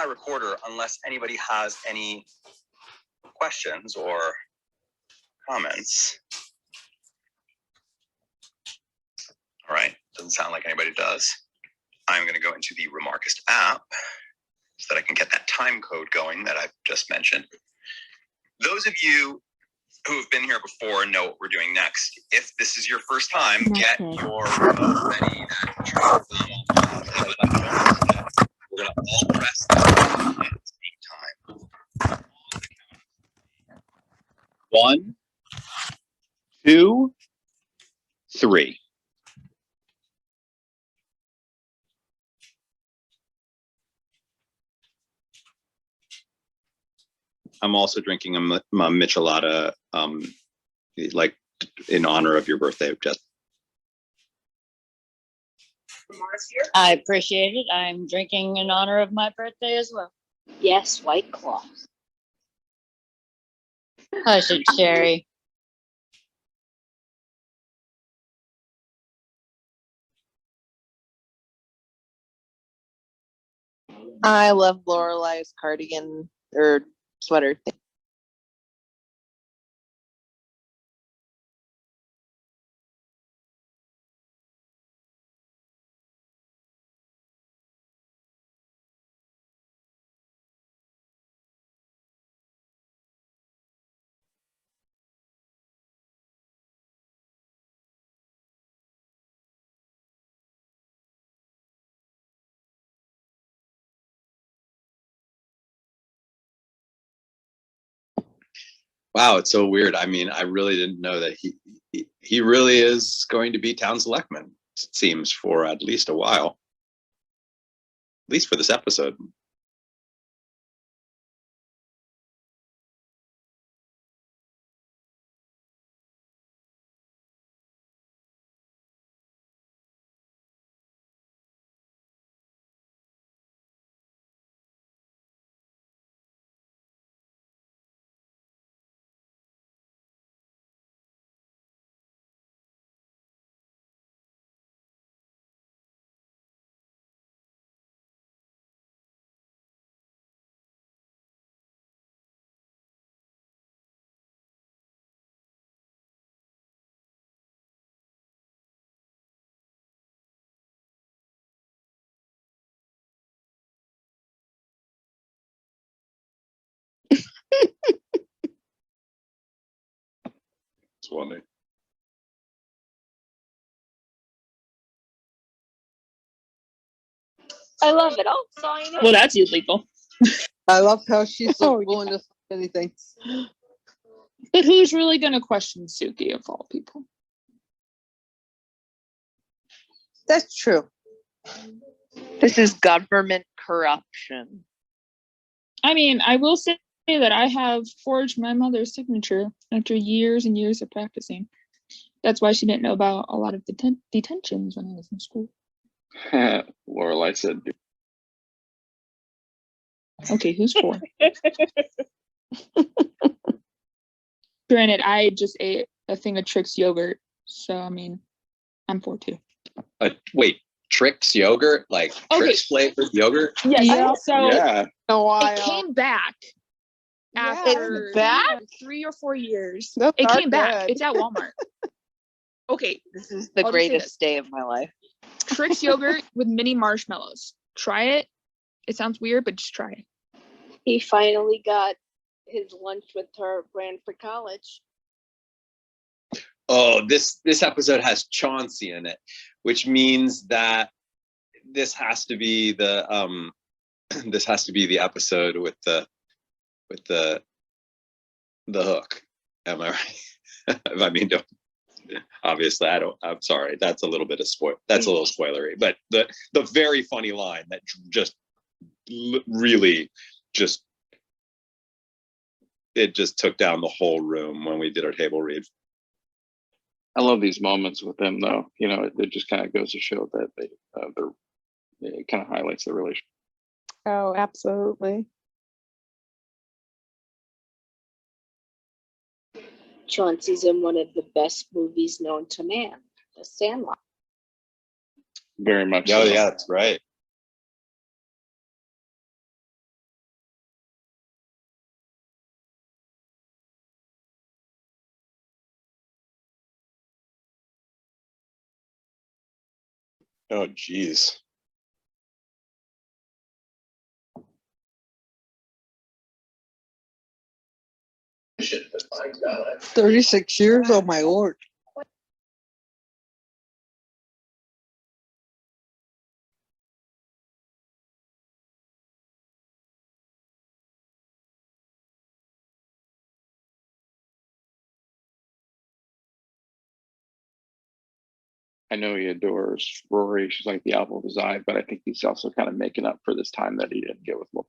my recorder unless anybody has any questions or comments. All right, doesn't sound like anybody does. I'm going to go into the Remarkist app so that I can get that time code going that I've just mentioned. Those of you who have been here before know what we're doing next. If this is your first time, get your remote ready. We're going to all press this button at the same time. 1, 2, 3. I'm also drinking a Michelada, like in honor of your birthday, Jess. I appreciate it. I'm drinking in honor of my birthday as well. Yes, White Claw. Hush it, Sherry. I love Lorelai's cardigan or sweater thing. Wow, it's so weird. I mean, I really didn't know that he really is going to be town selectman, it seems, for at least a while. At least for this episode. It's funny. I love it. Oh, sign it. Well, that's illegal. I love how she's so willing to say anything. But who's really going to question Suki of all people? That's true. This is government corruption. I mean, I will say that I have forged my mother's signature after years and years of practicing. That's why she didn't know about a lot of detentions when I was in school. Lorelai said. Okay, who's for? Granted, I just ate a thing of Trix yogurt, so I mean, I'm for too. Wait, Trix yogurt? Like Trix flavored yogurt? Yeah, so yeah. it came back after 3 or 4 years. It came back. It's at Walmart. Okay. This is the greatest day of my life. Trix yogurt with mini marshmallows. Try it. It sounds weird, but just try it. He finally got his lunch with her, ran for college. Oh, this episode has Chauncey in it, which means that this has to be the episode with the hook. Am I right? I mean, obviously, I'm sorry. That's a little bit of that's a little spoilery, but the very funny line that just really just took down the whole room when we did our table read. I love these moments with them, though. You know, it just kind of goes to show that it kind of highlights the relationship. Oh, absolutely. Chauncey's in one of the best movies known to man, The Sandlot. Very much. Oh, so. yeah, that's right. Oh, geez. Shit, but my God. 36 years, oh my lord. I know he adores Rory. She's like the apple of his eye, but I think he's also kind of making up for this time that he didn't get with Laura.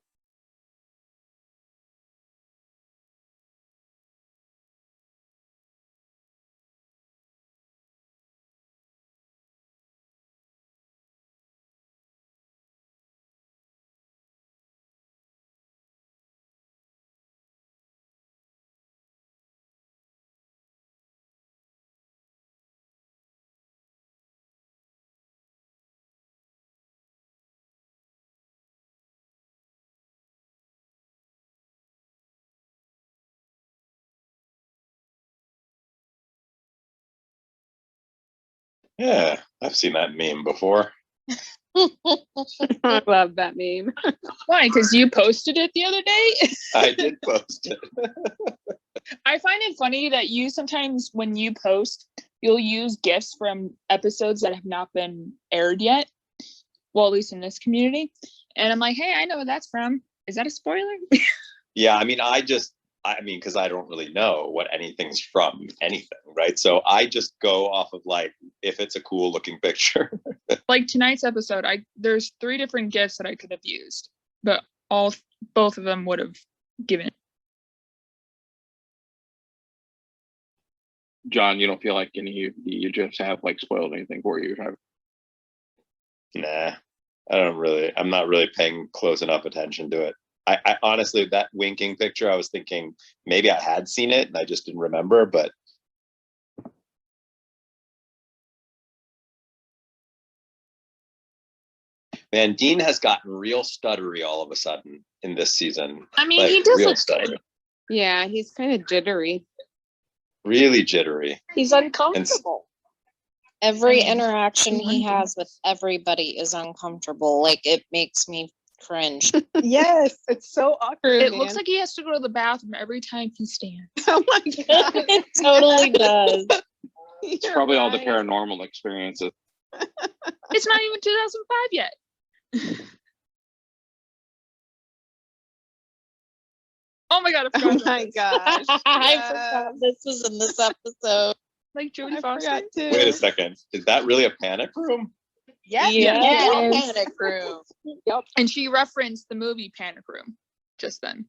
Yeah, I've seen that meme before. I love that meme. Why? Because you posted it the other day? I did post it. I find it funny that you sometimes, when you post, you'll use GIFs from episodes that have not been aired yet. Well, at least in this community. And I'm like, hey, I know what that's from. Is that a spoiler? Yeah, I mean, because I don't really know what anything's from anything, right? So I just go off of like, if it's a cool looking picture. Like tonight's episode, there's 3 different GIFs that I could have used, but both of them would have given it. John, you don't feel like any of you just have like spoiled anything for you, have? Nah, I'm not really paying close enough attention to it. I honestly, that winking picture, I was thinking maybe I had seen it and I just didn't remember, but man, Dean has gotten real stuttery all of a sudden in this season. I mean, Like, he does real look stuttery. good. Yeah, he's kind of jittery. Really jittery. He's uncomfortable. Every I mean, interaction he wonderful. has with everybody is uncomfortable. Like it makes me cringe. Yes, it's so awkward. It looks like he has to go to the bathroom every time he stands. Oh my god. It totally does. It's probably all the paranormal experiences. It's not even 2005 yet. Oh my god, I forgot Oh about my this. gosh. I yes. forgot this was in this episode. Like Jodie I Foster. forgot too. Wait a second. Is that really a panic room? Yes, Yes. yes. Panic room. Yep. And she referenced the movie Panic Room just then.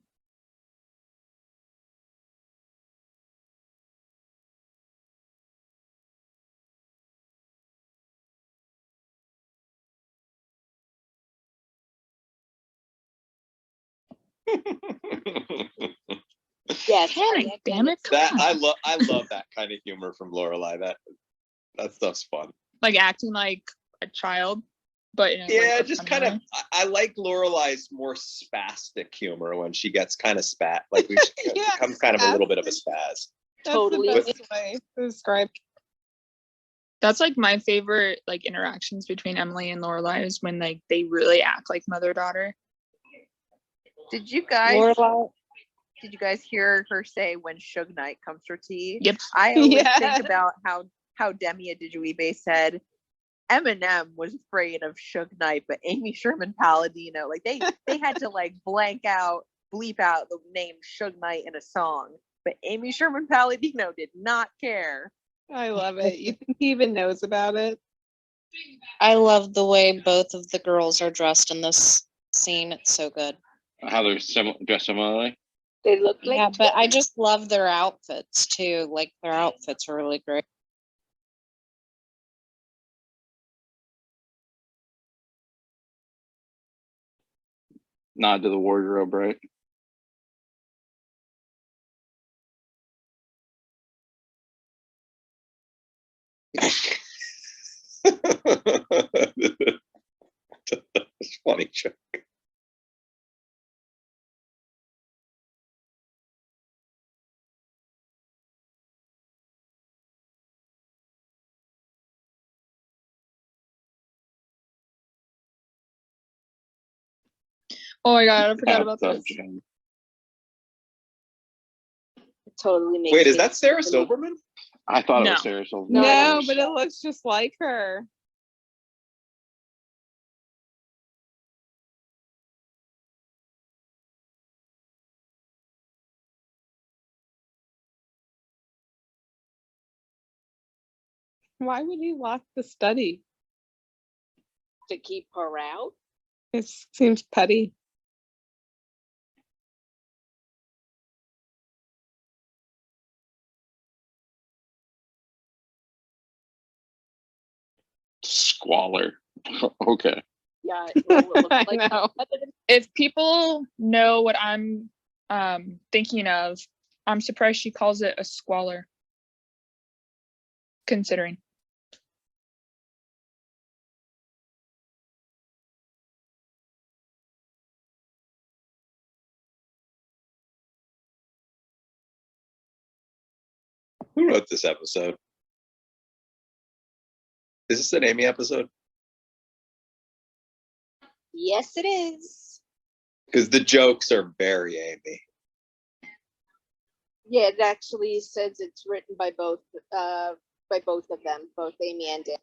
Yes. Panic, damn it. Come That on. I love that kind of humor from Lorelai. That stuff's fun. Like acting like a child, but in a, Yeah, like, a just funny kind of. way. I like Lorelai's more spastic humor when she gets kind of spat. Like we Yeah, becomes kind of a little bit of a spaz. That's Totally. the best way to describe. That's like my favorite like interactions between Emily and Lorelai is when like they really act like mother-daughter. Did you guys Lorelai. did you guys hear her say when Suge Knight comes for tea? Yep. I always Yes. think about how Demi Adejuyigbe said Eminem was afraid of Suge Knight, but Amy Sherman Palladino, like they had to like bleep out the name Suge Knight in a song, but Amy Sherman Palladino did not care. I love it. You think he even knows about it? I love the way both of the girls are dressed in this scene. It's so good. How they're dressed similarly. They look like Yeah, but I just love their outfits too. Like their outfits are really great. Nod to the wardrobe, right? It's funny joke. Oh my god, I forgot about Bathtub this. Jen. It totally makes Wait, is me that Sarah believe- Silverman? I thought it No. was Sarah Silverman. No, No, but it looks just like her. Why would he lock the study? to keep her out. It seems petty. Squalor. Okay. Yeah, well, it looks I like know. If people know what I'm thinking of, I'm surprised she calls it a squalor. Considering. Who wrote this episode? Is this an Amy episode? Yes, it is. Because the jokes are very Amy. Yeah, it actually says it's written by both of them, both Amy and Dan.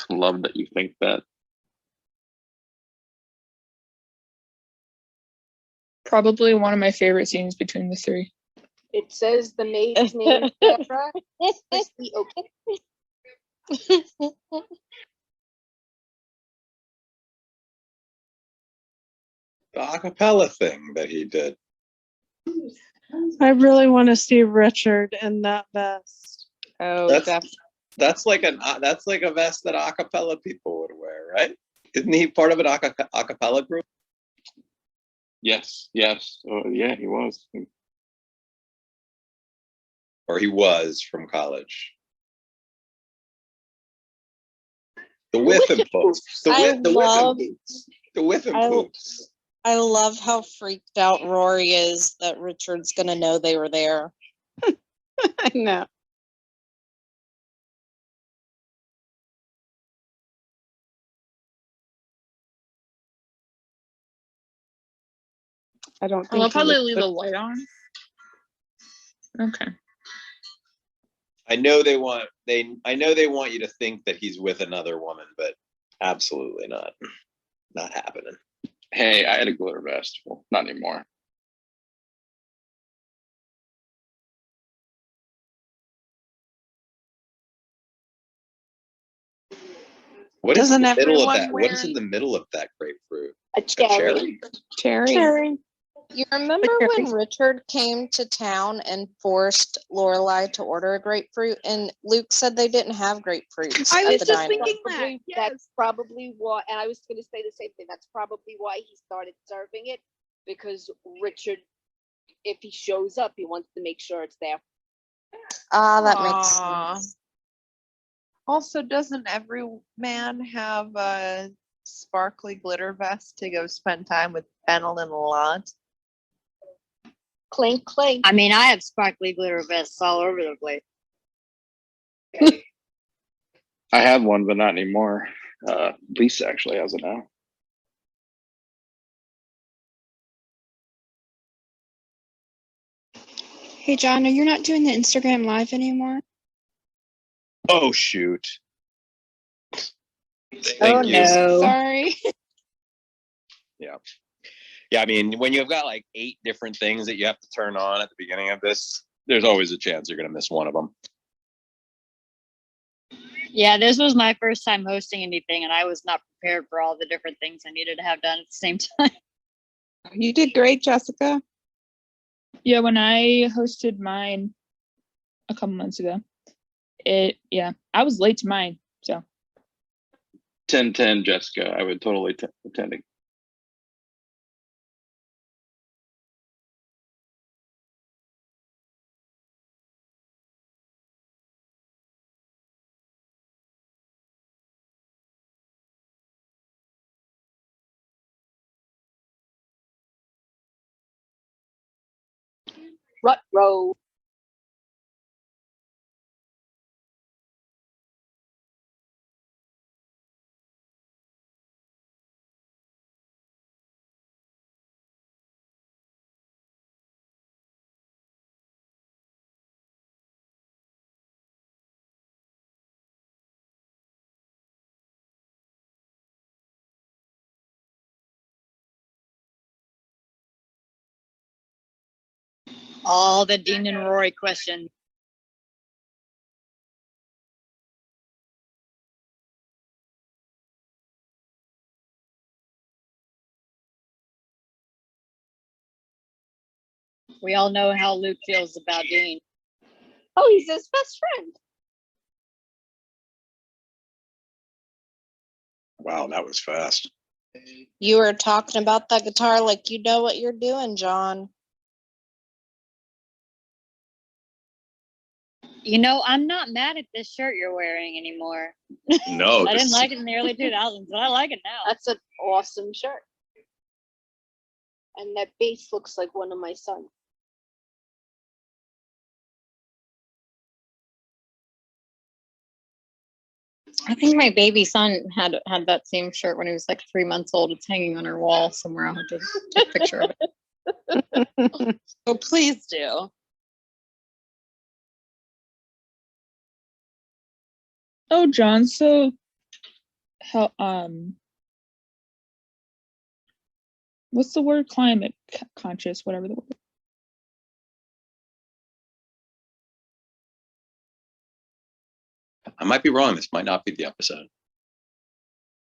Love that you think that. Probably one of my favorite scenes between the three. It says the maid's name Sarah is the okay. The acapella thing that he did. I really want to see Richard in that vest. Oh, That's like a vest that acapella people would wear, right? Isn't he part of an acapella group? Yes. Oh, yeah, he was. Or he was from college. The Witham folks. The Witham folks. I love how freaked out Rory is that Richard's gonna know they were there. I know. I don't I think love how he they was- leave the light on. Okay. I know they want you to think that he's with another woman, but absolutely not. Not happening. Hey, I had a glitter vest. Well, not anymore. What is in Doesn't the middle of everyone that? What is in wear- the middle of that grapefruit? A A cherry. cherry? Cherry. You remember when Richard came to town and forced Lorelai to order a grapefruit, and Luke said they didn't have grapefruits I at was the just diner? thinking that. Probably- That's probably why, and I was going to say the same thing. That's probably why he started serving it, because Richard, if he shows up, he wants to make sure it's there. Ah, that makes Aw. sense. Also, doesn't every man have a sparkly glitter vest to go spend time with Pennell and Lalonde? Clink, clink. I mean, I have sparkly glitter vests all over the place. I had one, but not anymore. Lisa actually has it now. Hey, John, are you not doing the Instagram live anymore? Oh shoot. Oh Thank you. no. Sorry. Yeah, I mean, when you've got like 8 different things that you have to turn on at the beginning of this, there's always a chance you're gonna miss one of them. Yeah, this was my first time hosting anything, and I was not prepared for all the different things I needed to have done at the same time. You did great, Jessica. Yeah, when I hosted mine a couple months ago, I was late to mine. So 10-10, Jessica. I would totally attend again. Rut row. All the Dean and Rory questions. We all know how Luke feels about Dean. Oh, he's his best friend. Wow, that was fast. You were talking about that guitar like you know what you're doing, John. You know, I'm not mad at this shirt you're wearing anymore. No, I this didn't is- like it in the early 2000s, but I like it now. That's an awesome shirt. And that bass looks like one of my sons. I think my baby son had that same shirt when he was like 3 months old. It's hanging on our wall somewhere. I'll have to take a picture of it. Oh, please do. Oh, John, so how what's the word? Climate conscious, whatever the word. I might be wrong. This might not be the episode.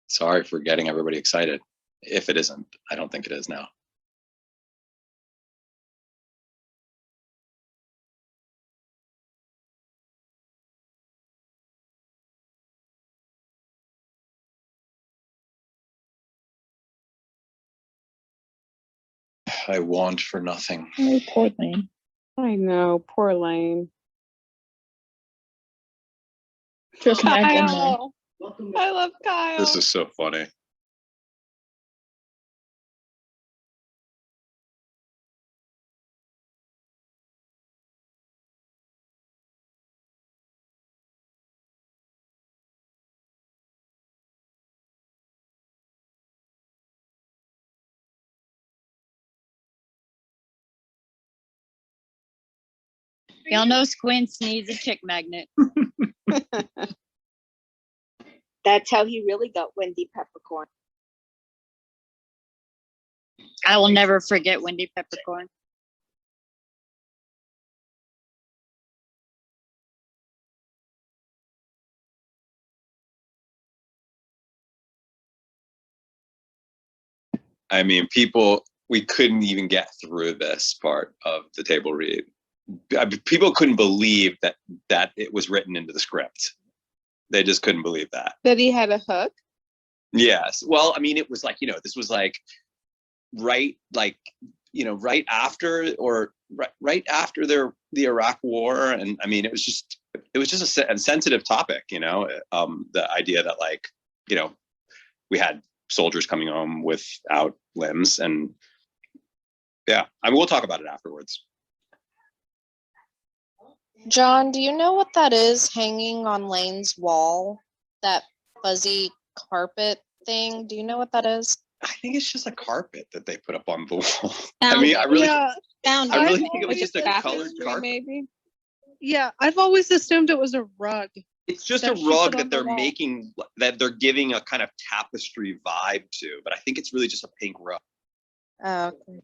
Sorry for getting everybody excited. If it isn't, I don't think it is now. I want for nothing. Oh, poor Lane. I know, poor Lane. Just imagine that. Kyle. I love Kyle. This is so funny. Y'all know Squints needs a chick magnet. That's how he really got Wendy Peppercorn. I will never forget Wendy Peppercorn. I mean, we couldn't even get through this part of the table read. People couldn't believe that it was written into the script. They just couldn't believe that. That he had a hook. Yes. Well, I mean, it was like, this was like right after the Iraq War. And I mean, it was just a sensitive topic, the idea that we had soldiers coming home without limbs. And yeah, I mean, we'll talk about it afterwards. John, do you know what that is hanging on Lane's wall? That fuzzy carpet thing? Do you know what that is? I think it's just a carpet that they put up on the wall. I mean, I really think it was just a colored carpet. Maybe. Yeah, I've always assumed it was a rug. It's just that a she rug put on that the wall. that they're giving a kind of tapestry vibe to, but I think it's really just a pink rug. Oh, okay.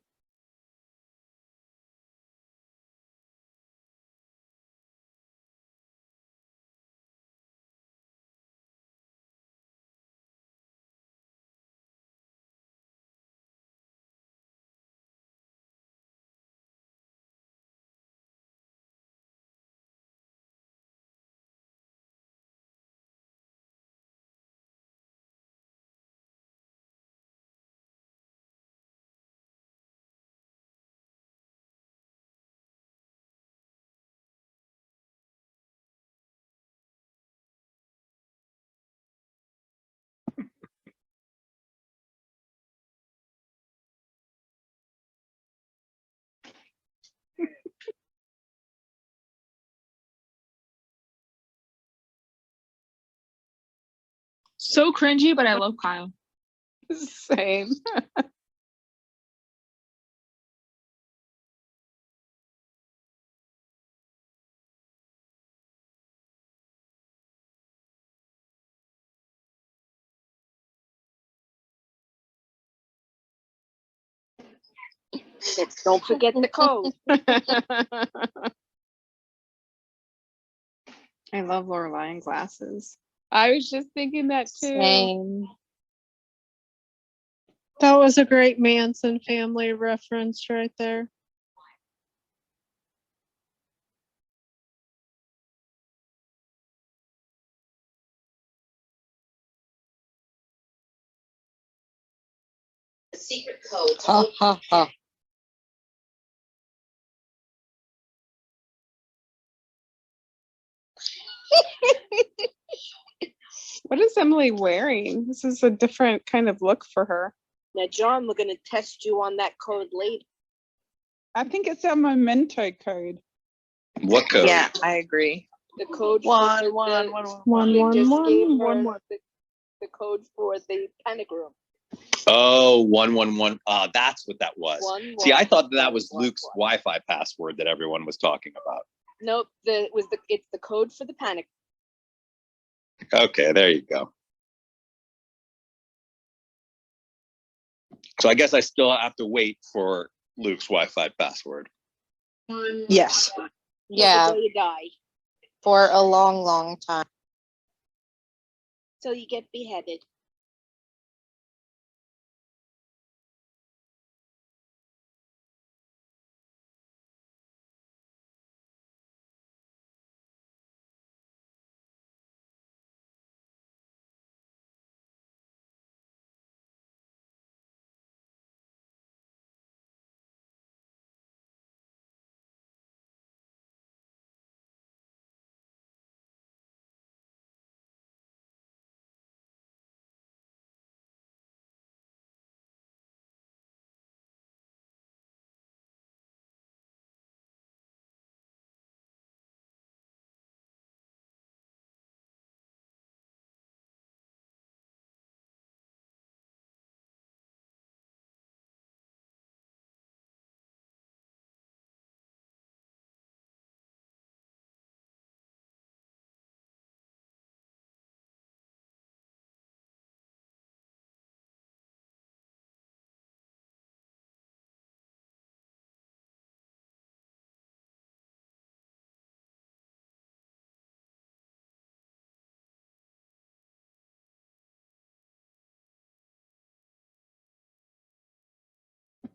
So cringy, but I love Kyle. Same. Don't forget the code. I love Lorelai and glasses. I was just thinking that too. Same. That was a great Manson family reference right there. The secret code. Ha ha ha. What is Emily wearing? This is a different kind of look for her. Now, John, we're gonna test you on that code later. I think it's a memento code. What code? Yeah, I agree. The code One, for one, the, one, one. One, they one, just one, gave one, her one. the code for the panic room. Oh, 111. That's what that was. See, I thought that was 1, Luke's Wi-Fi password that everyone was talking about. Nope, it's the code for the panic. Okay, there you go. So I guess I still have to wait for Luke's Wi-Fi password. Yes. Yeah, Till you die. for a long, long time. Till you get beheaded.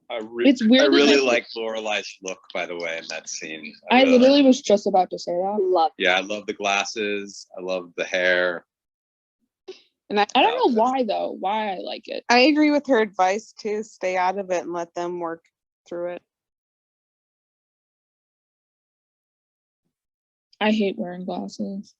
It's weird. I that really I- like Lorelai's look, by the way, in that scene. I really literally was just about to say that. Love. Yeah, I love the glasses. I love the hair. And I don't know why though. Why I like it. I agree with her advice too. Stay out of it and let them work through it. I hate wearing glasses.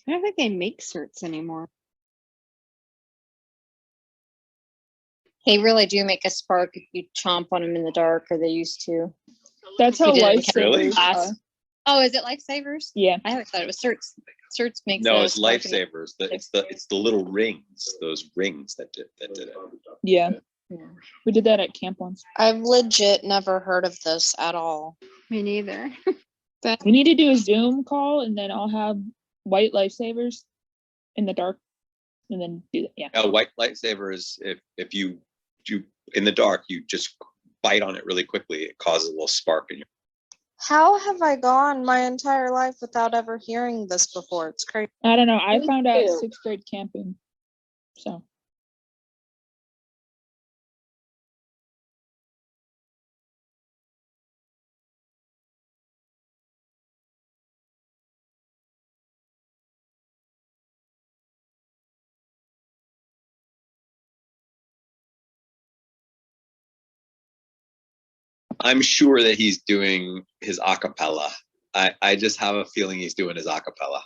I don't think they make certs anymore. They really do make a spark if you chomp on them in the dark, or they used to. That's how You did it in lifesavers class. are. Oh, is it lifesavers? Yeah. I always thought it was certs. Certs makes No, a it's spark in it. lifesavers. It's the little rings, those rings that did it. Yeah. Yeah. We did that at camp once. I've legit never heard of this at all. Me neither. We need to do a Zoom call and then I'll have white lifesavers in the dark and then do that. Yeah. White lightsaber is if you do in the dark, you just bite on it really quickly. It causes a little spark in your. How have I gone my entire life without ever hearing this before? It's crazy. I don't know. I Me found out too. 6th grade camping. So I'm sure that he's doing his acapella. I just have a feeling he's doing his acapella.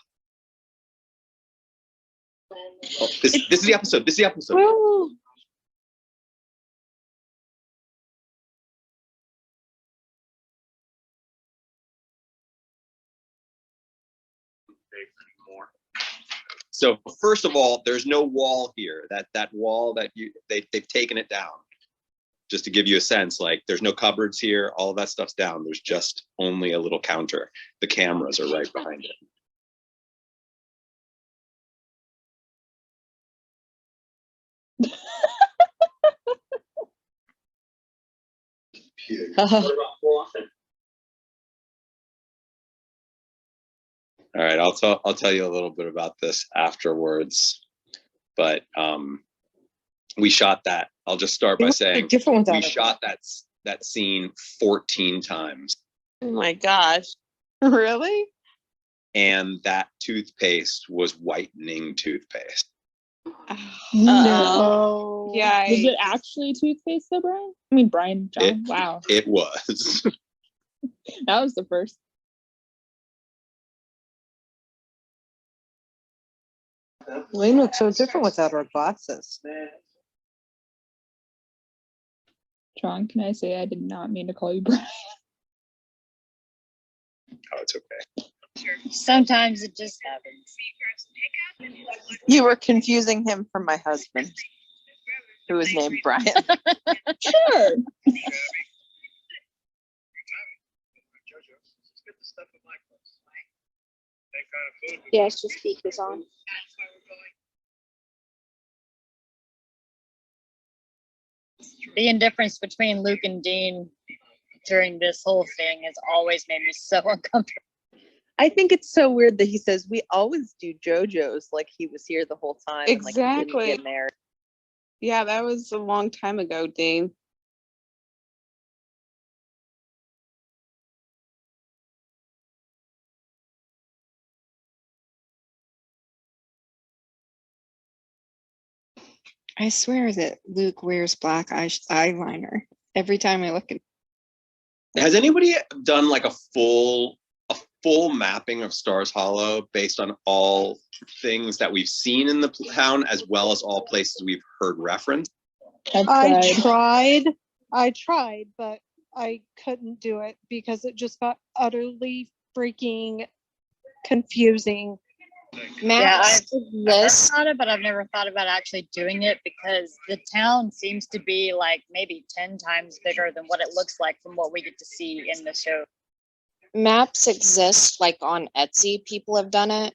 Oh, this is the episode. This is the episode. Woo. So first of all, there's no wall here. That wall that they've taken it down. Just to give you a sense, like there's no cupboards here. All of that stuff's down. There's just only a little counter. The cameras are right behind it. All right, I'll tell you a little bit about this afterwards, but we shot that. I'll just start by saying we shot that scene 14 times, Oh my gosh. Really? and that toothpaste was whitening toothpaste. No. Yeah. Was it actually toothpaste though, Brian? I mean, Brian, John. Wow. It was. That was the first. We look so different without our glasses. John, can I say I did not mean to call you Brian? Oh, it's okay. Sometimes it just happens. You were confusing him for my husband, who was named Brian. Sure. Yes, your speaker's on. The indifference between Luke and Dean during this whole thing has always made me so uncomfortable. I think it's so weird that he says we always do JoJo's like he was here the whole time. And, like, he Exactly. didn't get married. Yeah, that was a long time ago, Dean. I swear that Luke wears black eyeliner every time I look at. Has anybody done like a full mapping of Stars Hollow based on all things that we've seen in the town, as well as all places we've heard reference? I tried, but I couldn't do it because it just got utterly freaking confusing. Yeah, Maps I've exist. thought it, but I've never thought about actually doing it because the town seems to be like maybe 10 times bigger than what it looks like from what we get to see in the show. Maps exist, like on Etsy, people have done it,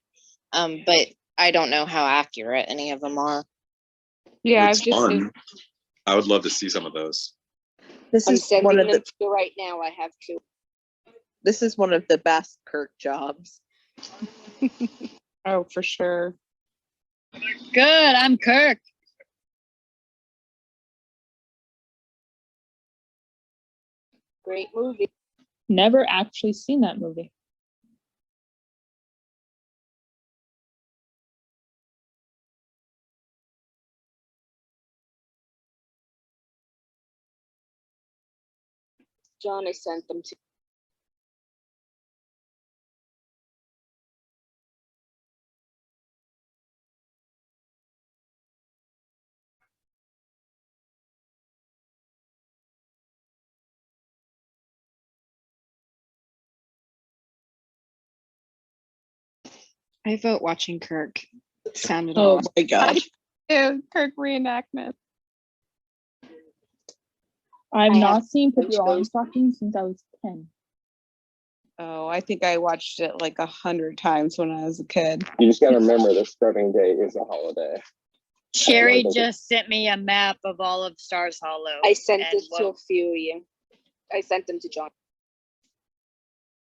but I don't know how accurate any of them are. Yeah, It's I've just fun. I would love to see some of those. This I'm is sending one of them the to you right now. I have to. this is one of the best Kirk jobs. oh, for sure. Good, I'm Kirk. Great movie. Never actually seen that movie. John has sent them to. I vote watching Kirk. It sounded Oh awesome. my gosh. Ew, Kirk reenactment. I've I not have seen Pippi those- Longstocking since I was 10. Oh, I think I watched it like 100 times when I was a kid. You just got to remember the starting day is a holiday. Sherry just sent me a map of all of Stars Hollow. I sent and it to a what- few of you. I sent them to John.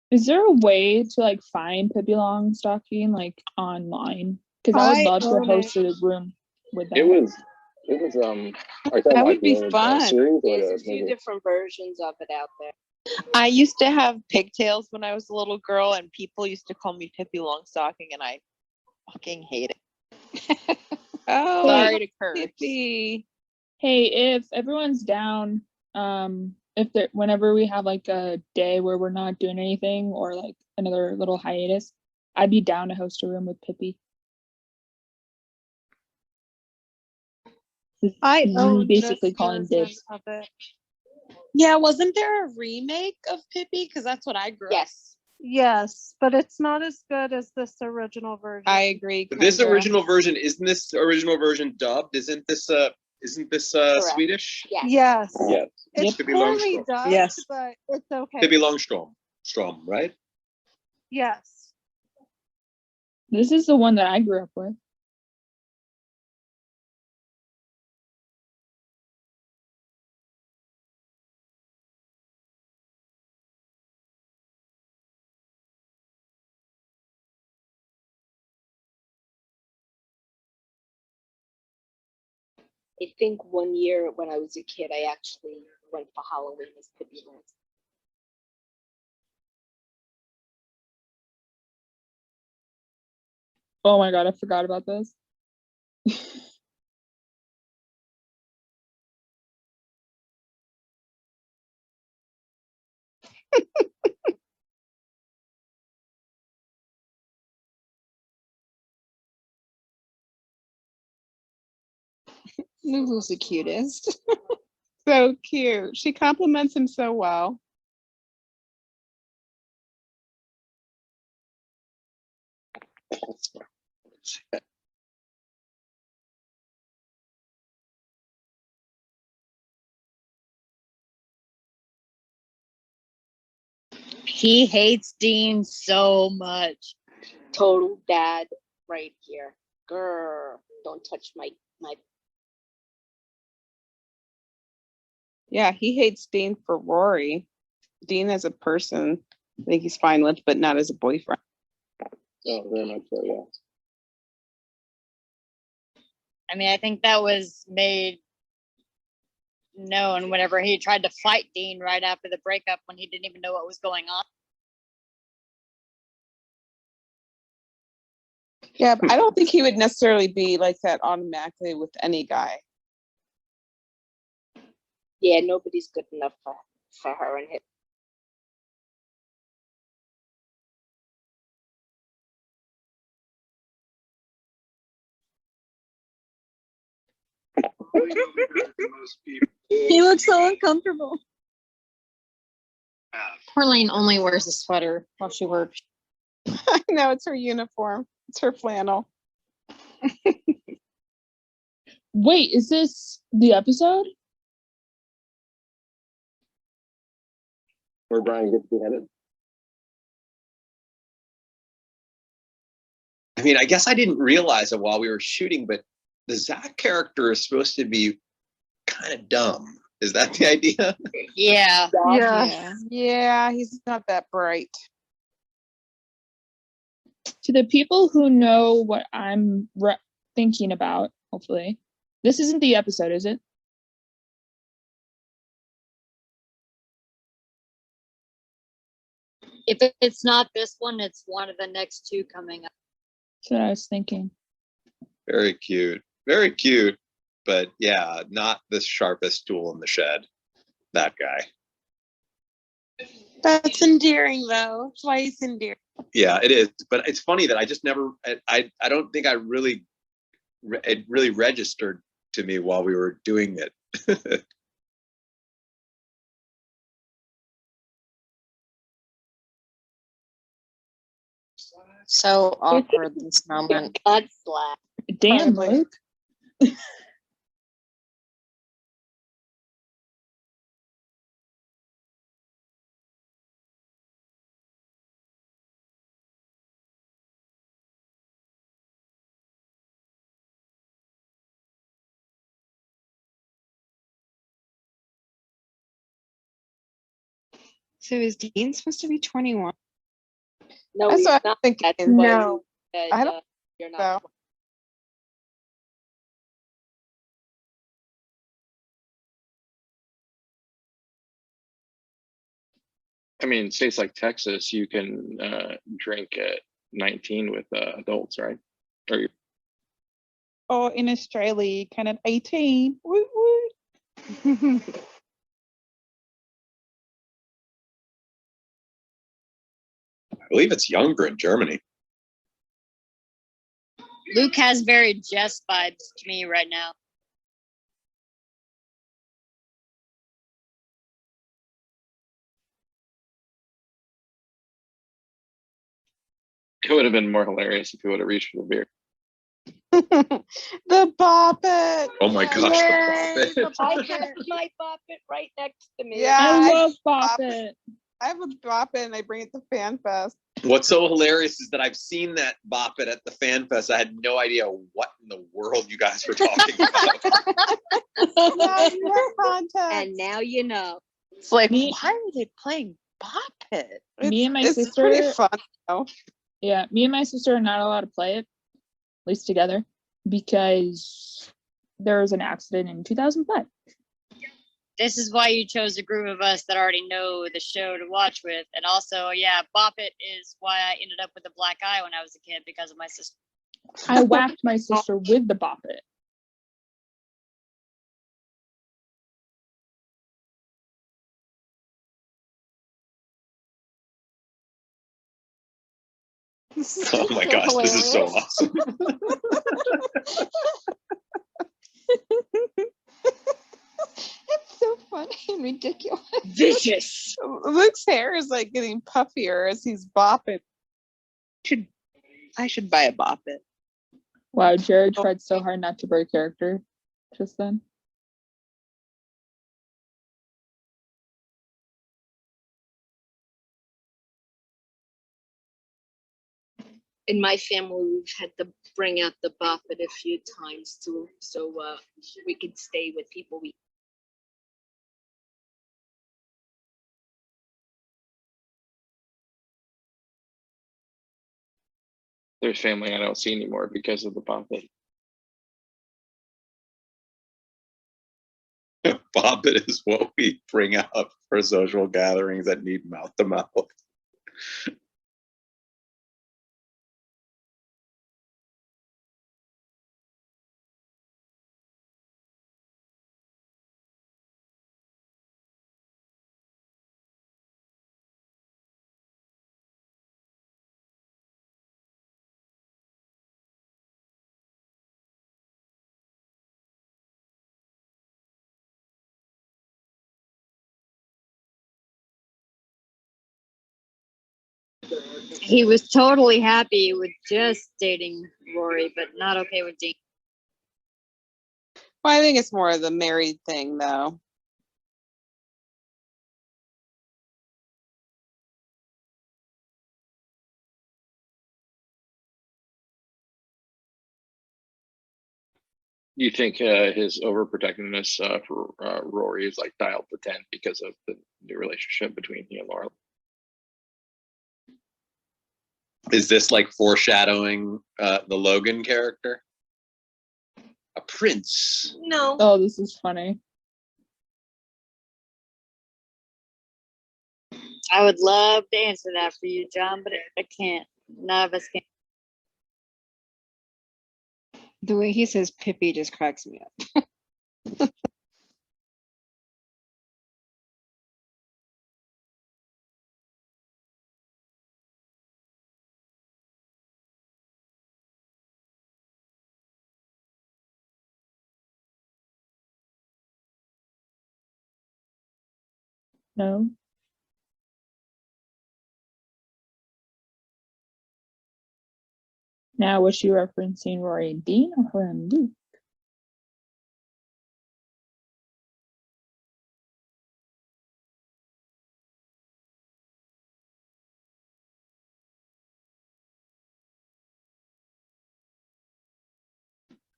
Is there a way to like find Pippi Longstocking like online? Because I would I love to own host a room with that. It was are you talking That would like be the old, fun. series or There's a the few movie? different versions of it out there. I used to have pigtails when I was a little girl, and people used to call me Pippi Longstocking, and I fucking hate it. Oh, Sorry to Kirk. Pippi. Hey, if everyone's down, if there, whenever we have like a day where we're not doing anything or like another little hiatus, I'd be down to host a room with Pippi. I Me own basically this calling version dibs. of it. Yeah, wasn't there a remake of Pippi? Because that's what I grew up. Yes. Yes, but it's not as good as this original version. I agree. But this Kendra. original version, isn't this original version dubbed? Isn't this Swedish? Yes. Yes. Yes. It's Pippi poorly Longstrom. dubbed, Yes. but it's okay. Pippi Longstrom. Right? Yes. This is the one that I grew up with. I think one year when I was a kid, I actually went for Halloween as Pippi Longstrom. Oh my god, I forgot about this. Lulu's the cutest. So cute. She compliments him so well. He hates Dean so much. Total dad right here. Grr, don't touch my Yeah, he hates Dean for Rory. Dean as a person, I think he's fine with, but not as a boyfriend. Oh, very much so, yeah. I mean, I think that was made known whenever he tried to fight Dean right after the breakup when he didn't even know what was going on. Yeah, but I don't think he would necessarily be like that automatically with any guy. Yeah, nobody's good enough for her and him. He looks so uncomfortable. Porlane only wears a sweater while she works. I know, it's her uniform. It's her flannel. Wait, is this the episode? Where Brian gets beheaded. I mean, I guess I didn't realize it while we were shooting, but the Zach character is supposed to be kind of dumb. Is that the idea? Yeah. Yeah. Yeah, he's not that bright. To the people who know what I'm thinking about, hopefully, this isn't the episode, is it? If it's not this one, it's one of the next two coming up. That's what I was thinking. Very cute. Very cute. But yeah, not the sharpest tool in the shed. That guy. That's endearing, though. That's why he's endearing. Yeah, it is. But it's funny that I just never, I don't think it really registered to me while we were doing it. So awkward, this moment. God slap. Damn, Totally. Luke. So is Dean supposed to be 21? No, That's he's what I'm not. thinking. That's why No. we said, I don't you're not. So, I mean, states like Texas, you can drink at 19 with adults, right? Or oh, in Australia, kind of 18. Woo, woo. believe it's younger in Germany. Luke has very Jess vibes to me right now. It would have been more hilarious if he would have reached for the beer. The Bop It. Oh my gosh, Yay, the the I Bop have It. my Bop It right next to me. Yeah, I I love Bop Bop It. I have a Bop It and I bring it to Fan Fest. What's so hilarious is that I've seen that Bop It at the Fan Fest. I had no idea what in the world you guys were talking about. Now you have context. And now you know. It's like, Me- why are they playing Bop It? Me and my it's sister- pretty fun though. Yeah, me and my sister are not allowed to play it, at least together, because there was an accident in 2005. This is why you chose a group of us that already know the show to watch with. And also, yeah, Bop It is why I ended up with a black eye when I was a kid because of my sister. I whacked my sister with the Bop It. Oh my gosh, this is so awesome. It's so funny and ridiculous. Vicious. Luke's hair is like getting puffier as he's bopping. I should buy a Bop It. Wow, Jared tried so hard not to break character just then. In my family, we've had to bring out the Bop It a few times too, so we could stay with people we. There's family I don't see anymore because of the Bop It. Bop It is what we bring out for social gatherings that need mouth to mouth. He was totally happy with just dating Rory, but not okay with Dean. Well, I think it's more of the married thing though. You think his overprotectiveness for Rory is like dialed to 10 because of the new relationship between he and Laura? Is this like foreshadowing the Logan character? A prince. No. Oh, this is funny. I would love to answer that for you, John, but I can't. None of us can. The way he says Pippi just cracks me up. No. Now, was she referencing Rory and Dean or her and Luke?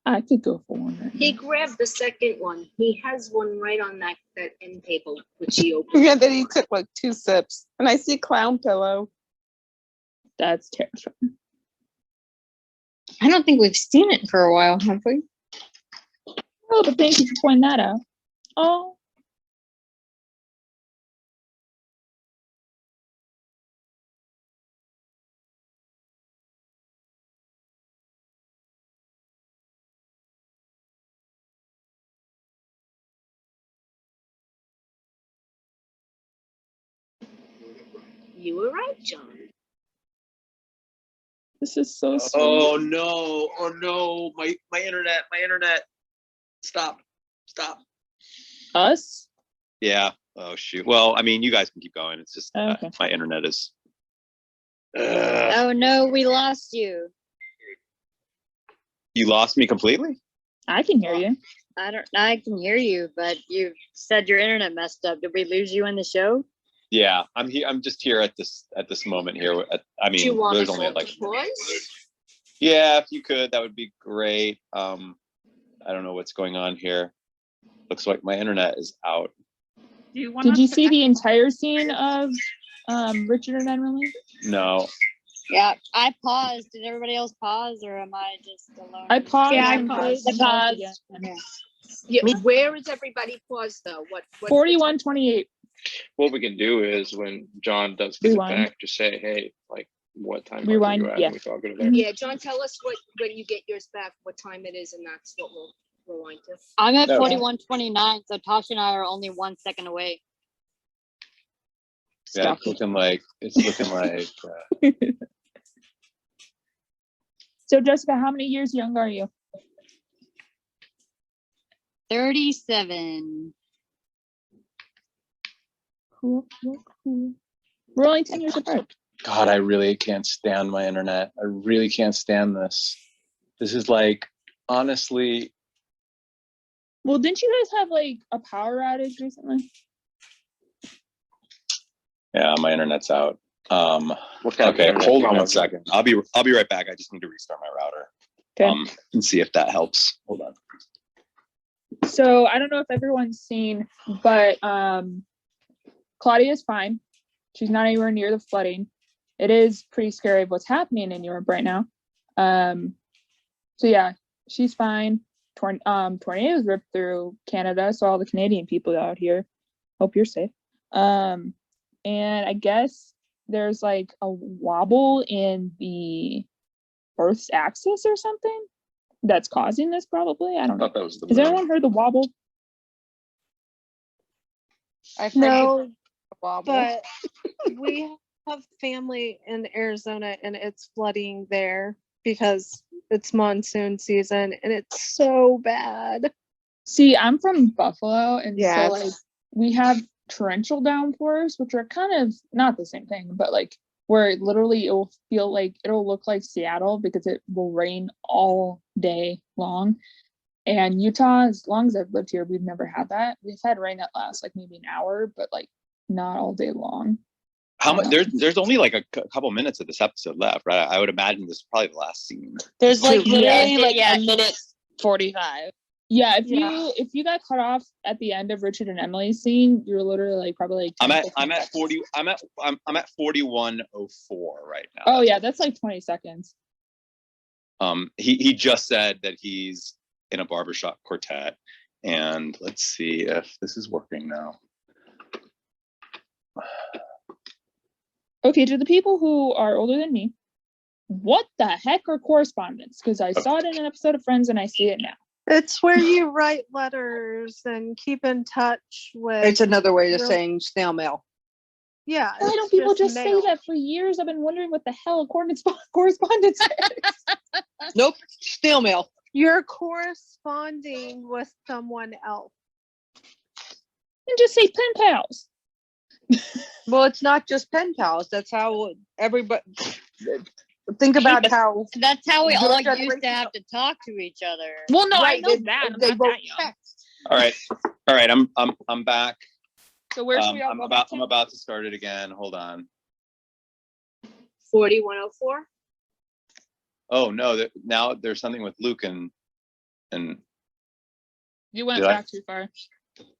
I could go for one right He now. grabbed the second one. He has one right on that end table, which he opened. Yeah, then he took like 2 sips, and I see Clown Pillow. That's terrifying. I don't think we've seen it for a while, have we? Oh, but thank you for pointing that out. Oh, You were right, John. This is so sweet. Oh no, my internet. Stop. Us? Yeah. Oh shoot. Well, I mean, you guys can keep going. It's just Okay. my internet is. Oh no, we lost you. You lost me completely? I can hear you. I can hear you, but you said your internet messed up. Did we lose you in the show? Yeah, I'm here. I'm just here at this moment here. I mean, Do you want there's us only all like. to pause? Yeah, if you could, that would be great. I don't know what's going on here. Looks like my internet is out. Did you see the entire scene of Richard and Emily? No. Yeah, I paused. Did everybody else pause, or am I just alone? I paused. Yeah, I and paused. played I the paused. again. Yeah, where is everybody paused though? What 41:28. What we can do is when John does get Rewind. it back, just say, hey, like what time Rewind, are you at? yeah. And we can all go to there. Yeah, John, tell us when you get yours back, what time it is, and that's what we'll rewind to. I'm at No. 41:29, so Tasha and I are only 1 second away. Yeah, it's looking like So Jessica, how many years young are you? 37. Cool. We're only 10 years apart. God, I really can't stand my internet. I really can't stand this. This is like, honestly, Well, didn't you guys have like a power outage recently? yeah, my internet's out. What kind of Okay, internet hold on problem? 1 second. I'll be right back. I just need to restart my router. Okay. And see if that helps. Hold on. So I don't know if everyone's seen, but Claudia's fine. She's not anywhere near the flooding. It is pretty scary of what's happening in Europe right now. So yeah, she's fine. Tornadoes ripped through Canada, so all the Canadian people out here, hope you're safe. And I guess there's like a wobble in the Earth's axis or something that's causing this, probably. I don't know. thought that was the Has moon. anyone heard the wobble? I've heard No, the wobble. but we have family in Arizona and it's flooding there because it's monsoon season and it's so bad. See, I'm from Buffalo, and Yeah, so like we have torrential downpours, which are kind of not the same thing, but like where it literally it will feel like it'll look like Seattle because it will rain all day long. And Utah, as long as I've lived here, we've never had that. We've had rain that lasts like maybe an hour, but like not all day long. How much? There's only like a couple minutes of this episode left, right? I would imagine this is probably the last scene. there's like Yeah. literally like a minute 45. Yeah, if you got cut off at the end of Richard and Emily's scene, you're literally like probably like 10, 15 I'm at seconds. 40. I'm at 41:04 right now. Oh yeah, that's like 20 seconds. He just said that he's in a barbershop quartet, and let's see if this is working now. Okay, to the people who are older than me, what the heck are correspondence? Because I saw it in an episode of Friends and I see it now. It's where you write letters and keep in touch with. It's another way of real- saying snail mail. Yeah. Why it's don't people just mail. say that? For years I've been wondering what the hell correspondence is. Nope, snail mail. You're corresponding with someone else. And just say pen pals. Well, it's not just pen pals. That's how everybody. Think about how That's how we Your all used generation- to have to talk to each other. Well, no, I Right, know they- that. I'm they not wrote that young. text. All right. I'm back. So where should we all I'm go back to? about to start it again. Hold on. 4104. Oh no! Now there's something with Luke and You went Did I- back too far.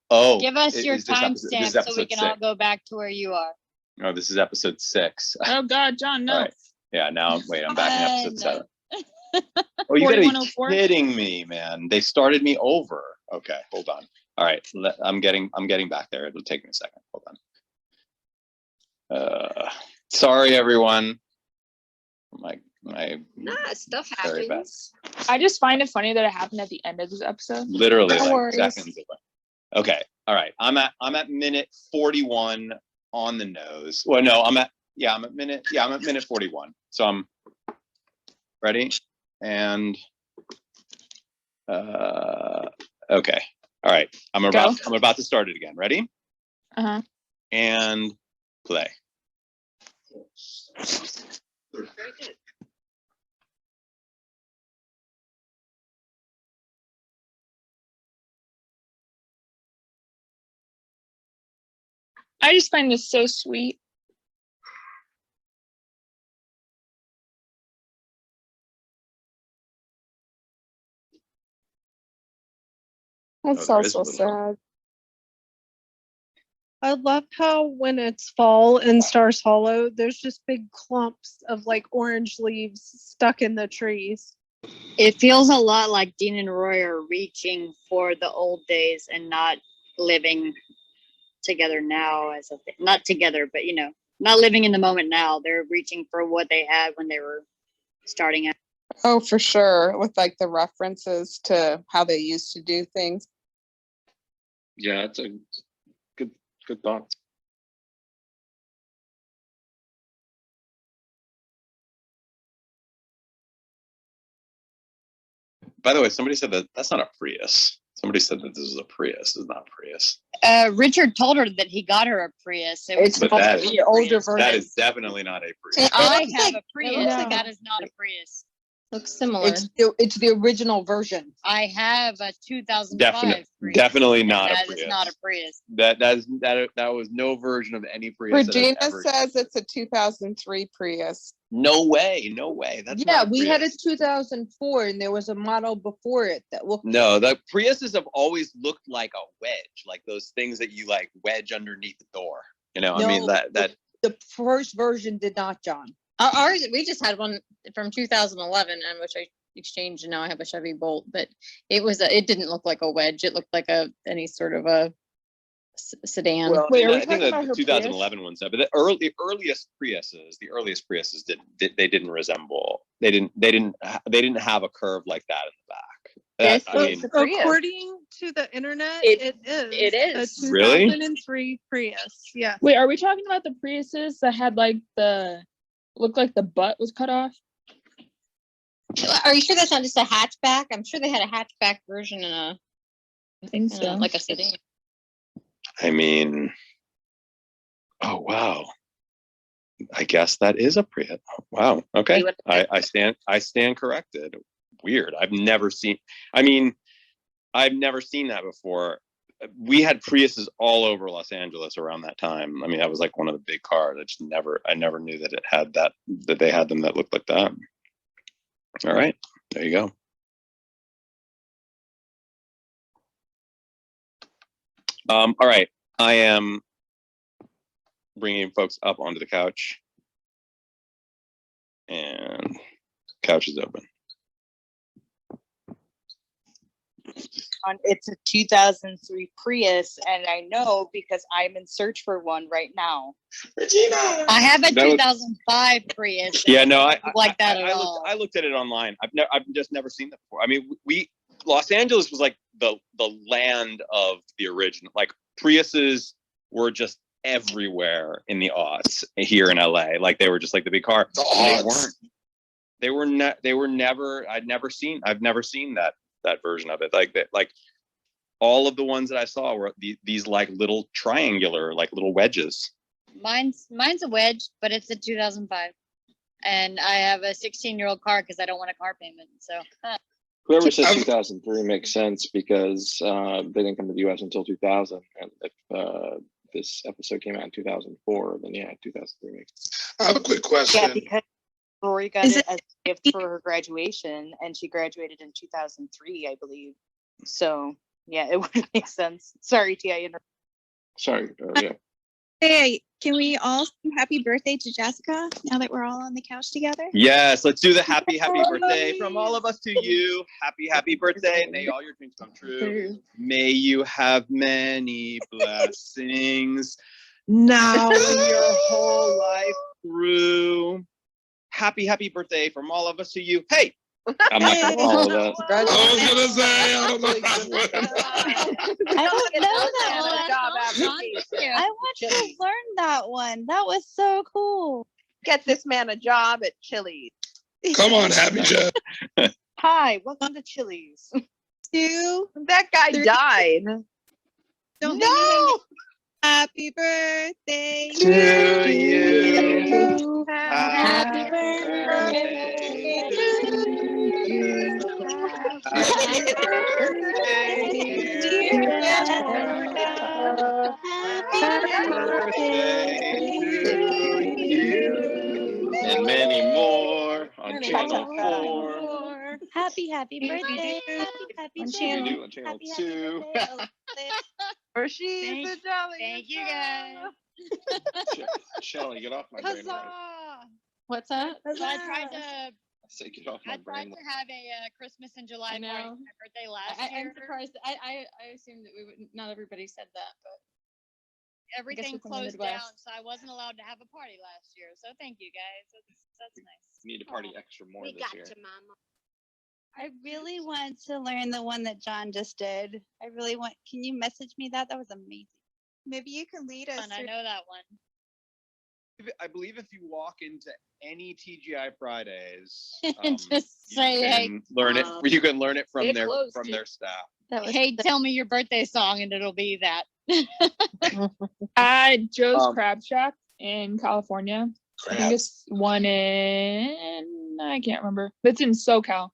oh. Give us your is this episode- this is timestamp so we episode can all 6. go back to where you are. No, this is episode 6. Oh God, John, no. All right. Yeah. Now wait. I'm back in episode No. 7. Oh, you gotta be 4104? kidding me, man! They started me over. Okay, hold on. All right, I'm getting back there. It'll take me a second. Hold on. Sorry, everyone. My Nah, stuff Very happens. I just find it funny that it happened at the end of this episode. literally No like worries. seconds away. Okay, all right. I'm at minute 41 on the nose. Well, no, I'm at minute 41. So ready? And okay. All right. I'm about to start it again. Ready? Uh-huh. And play. I just find this so sweet. That's there is also a little- sad. I love how when it's fall in Stars Hollow, there's just big clumps of like orange leaves stuck in the trees. It feels a lot like Dean and Roy are reaching for the old days and not living together now as a thing. Not together, but you know, not living in the moment now. They're reaching for what they had when they were starting out. Oh, for sure. With like the references to how they used to do things. Yeah, it's a good thought. By the way, somebody said that that's not a Prius. Somebody said that this is a Prius. It's not a Prius. Richard told her that he got her a Prius. It was But supposed that to is- be a older Prius. That is definitely not a Prius. I looks have like- a Prius. looks like That is not a Prius. Looks similar. It's the original version. I have a 2005 Prius. Definitely not a That Prius. is not a Prius. That was no version of any Prius. that has Regina ever says existed. it's a 2003 Prius. No way. That's Yeah, not a we had a Prius. 2004 and there was a model before it that looked. No, the Priuses have always looked like a wedge, like those things that you like wedge underneath the door. You know, I mean No, that The first version did not, John. Ours, we just had one from 2011, and which I exchanged, and now I have a Chevy Bolt. But it didn't look like a wedge. It looked like any sort of a sedan. Well, Wait, are we I think talking that about the her 2011 ones, but the earliest Priuses didn't resemble. They didn't have a curve like that in the back. This I mean, is a Prius. According to the internet, It is. is. A Really? 2003 Prius. Yeah. Wait, are we talking about the Priuses that had like looked like the butt was cut off? Are you sure that's not just a hatchback? I'm sure they had a hatchback version I think so. like a sedan. I mean, oh wow. I guess that is a Prius. Wow. Okay. See what- I stand corrected. Weird. I've never seen that before. We had Priuses all over Los Angeles around that time. I mean, that was like one of the big cars. I never knew that it had that they had them that looked like that. All right. There you go. All right. I am bringing folks up onto the couch. And couch is open. It's a 2003 Prius, and I know because I'm in search for one right now. I have a That was- 2005 Prius. Yeah, no, I like that at all. I looked at it online. I've just never seen that before. I mean, Los Angeles was like the land of the original. Like Priuses were just everywhere in the aughts here in LA. Like they were just like the big car. They were never. I've never seen that version of it. Like that. Like all of the ones that I saw were these like little triangular, like little wedges. Mine's a wedge, but it's a 2005. And I have a 16-year-old car because I don't want a car payment. So Whoever says 2003 makes sense because they didn't come to the US until 2000. And if this episode came out in 2004, then yeah, 2003 makes sense. I have a quick question. Yeah, because Rory got it as a gift for her graduation, and she graduated in 2003, I believe. So yeah, it would make sense. Sorry, Tia. Sorry. Yeah. Hey, can we all sing happy birthday to Jessica now that we're all on the couch together? Yes, let's do the happy birthday from all of us to you. Happy birthday. May all your dreams come true. May you have many blessings now and your whole life through. Happy birthday from all of us to you. Hey, I'm not gonna follow that. I was gonna say, I don't know that one. I don't know that Another one. job application. I want to learn that one. That was so cool. Get this man a job at Chili's. Come on, Happy Jeff. Hi, welcome to Chili's. 2, That guy 3. died. Don't No. Happy birthday To you. Happy birthday birthday to you. Happy birthday, dear Jessica. Happy birthday to you. And many more on Many channel more. 4. Happy birthday. Happy On channel. channel Happy 2. Or she's the jelly. Thank you guys. Shelly, get off my brain. Huzzah! What's that? So I tried to I say get off my I tried brain. to have a Christmas in July I party know. for my birthday last I'm year. surprised. I assumed that we would. Not everybody said that, but Everything we're from the closed down, Midwest. so I wasn't allowed to have a party last year. So thank you guys. That's nice. You need to party extra more We this got year. you, Mama. I really want to learn the one that John just did. I really want. Can you message me that? That was amazing. Maybe you can lead us. Fun, I through- know that one. I believe if you walk into any TGI Fridays, Just say, hey, learn it. You can learn it from it their closed from it. their staff. Hey, tell me your birthday song, and it'll be that. At Joe's Crab Shack in California. I think it's one in, I can't remember. It's in SoCal.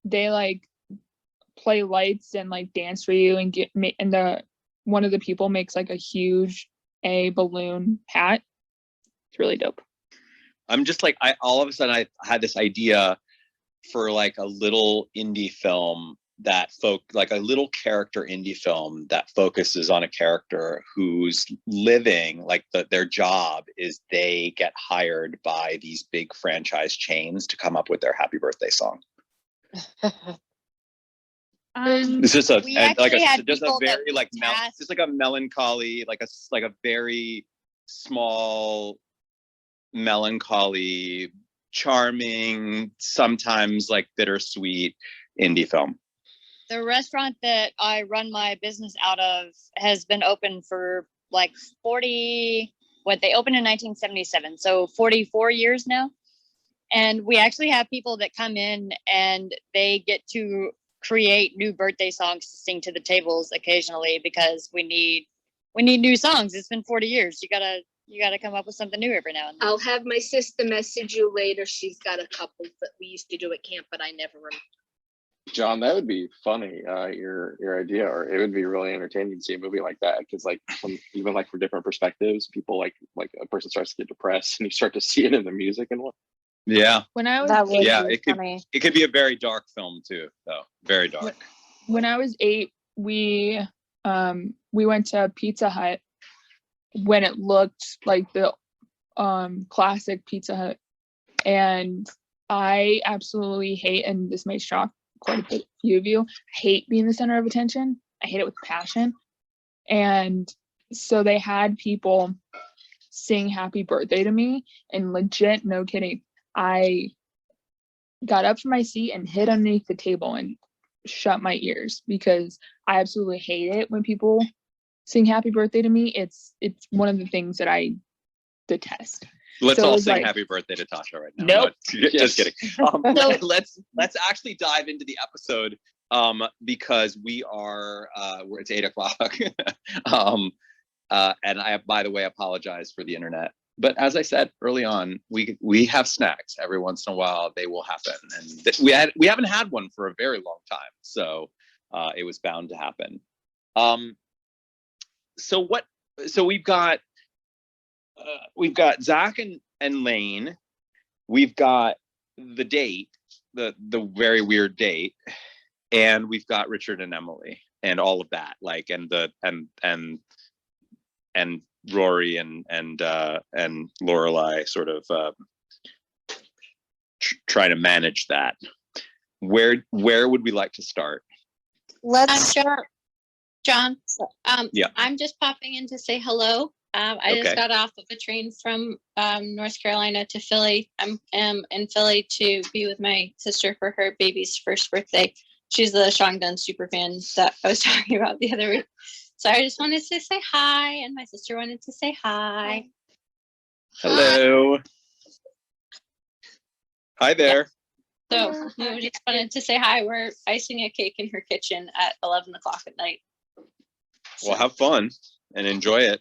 They like play lights and like dance for you and one of the people makes like a huge balloon hat. It's really dope. I'm just like, all of a sudden I had this idea for like a little indie film like a little character indie film that focuses on a character who's living like their job is they get hired by these big franchise chains to come up with their happy birthday song. It's just a very like just like a melancholy, like a very small, melancholy, charming, sometimes like bittersweet indie film. The restaurant that I run my business out of has been open for like 40, they opened in 1977, so 44 years now. And we actually have people that come in and they get to create new birthday songs to sing to the tables occasionally because we need new songs. It's been 40 years. You gotta come up with something new every now and then. I'll have my sister message you later. She's got a couple that we used to do at camp, but I never remember. John, that would be funny. Your idea, or it would be really entertaining to see a movie like that because, like, even like from different perspectives, people like a person starts to get depressed, and you start to see it in the music and what. Yeah. When I was it could be a very dark film too, though. Very dark. When I was 8, we went to Pizza Hut when it looked like the classic Pizza Hut, and I absolutely hate, and this may shock quite a few of you, I hate being the center of attention. I hate it with passion. And so they had people sing happy birthday to me, and legit, no kidding, I got up from my seat and hid underneath the table and shut my ears because I absolutely hate it when people sing happy birthday to me. It's one of the things that I detest. Let's So all it's sing like, happy birthday to Tasha right now. Nope. No, just kidding. Let's actually dive into the episode because it's 8:00. And I, by the way, apologize for the internet. But as I said early on, we have snacks every once in a while. They will happen, and we haven't had one for a very long time, so it was bound to happen. So we've got Zach and Lane. We've got the date, the very weird date, and we've got Richard and Emily and all of that, like and Rory and Lorelai sort of try to manage that. Where would we like to start? Let's start. John, Yeah. I'm just popping in to say hello. I Okay. just got off of a train from North Carolina to Philly. I'm in Philly to be with my sister for her baby's first birthday. She's the Sean Gunn super fan that I was talking about the other week. So I just wanted to say hi, and my sister wanted to say hi. Hello. Hi there. So we just wanted to say hi. We're icing a cake in her kitchen at 11 o'clock at night. Well, have fun and enjoy it.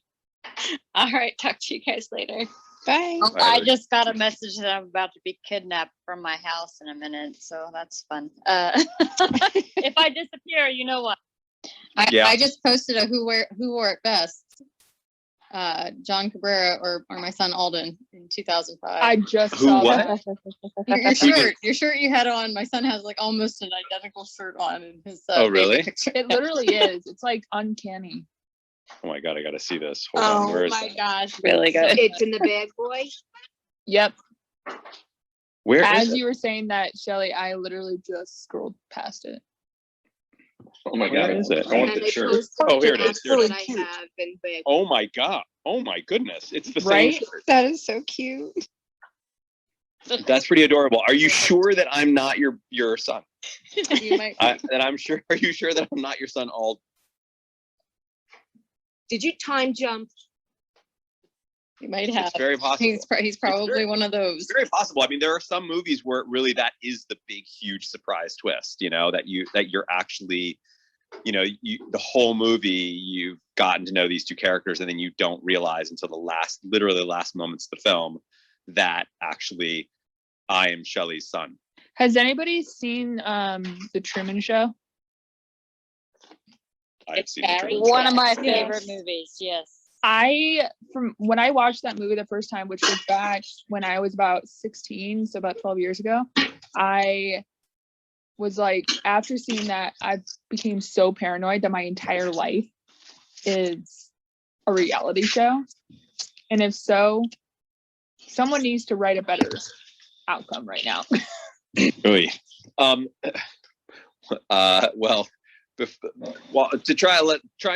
All right, talk to you guys later. Bye. Oh, Bye, I Luke. just got a message that I'm about to be kidnapped from my house in a minute, so that's fun. If I disappear, you know what? Yeah. I just posted a who wore it best. John Cabrera or my son Alden in 2005. I just Who, saw what? that. Your shirt you had on. My son has like almost an identical shirt on in his. Oh, really? picture. It literally is. It's like uncanny. Oh my God, I gotta see this. Hold on. Where is that? gosh, Really good. It's in the bag, boy. Yep. Where is As it? you were saying that, Shelly, I literally just scrolled past it. Oh my Where God. is it? I And want And the I shirt. posted Oh, here an it is. Here it answer is. that I have in bag. Oh my God. Oh my goodness. It's the Right? same shirt. That is so cute. That's pretty adorable. Are you sure that I'm not your son? You might That I'm sure. Are you sure that I'm not your son, Alden? Did you time jump? you might have. It's very possible. He's probably one of those. It's very possible. I mean, there are some movies where really that is the big, huge surprise twist. You know, that you're actually, you know, the whole movie you've gotten to know these two characters, and then you don't realize until literally the last moments of the film that actually I am Shelley's son. Has anybody seen The Truman Show? I've seen the Truman One Show. of my favorite movies. Yes. From when I watched that movie the first time, which was back when I was about 16, so about 12 years ago, I was like, after seeing that, I became so paranoid that my entire life is a reality show. And if so, someone needs to write a better outcome right now. Really? Well, to try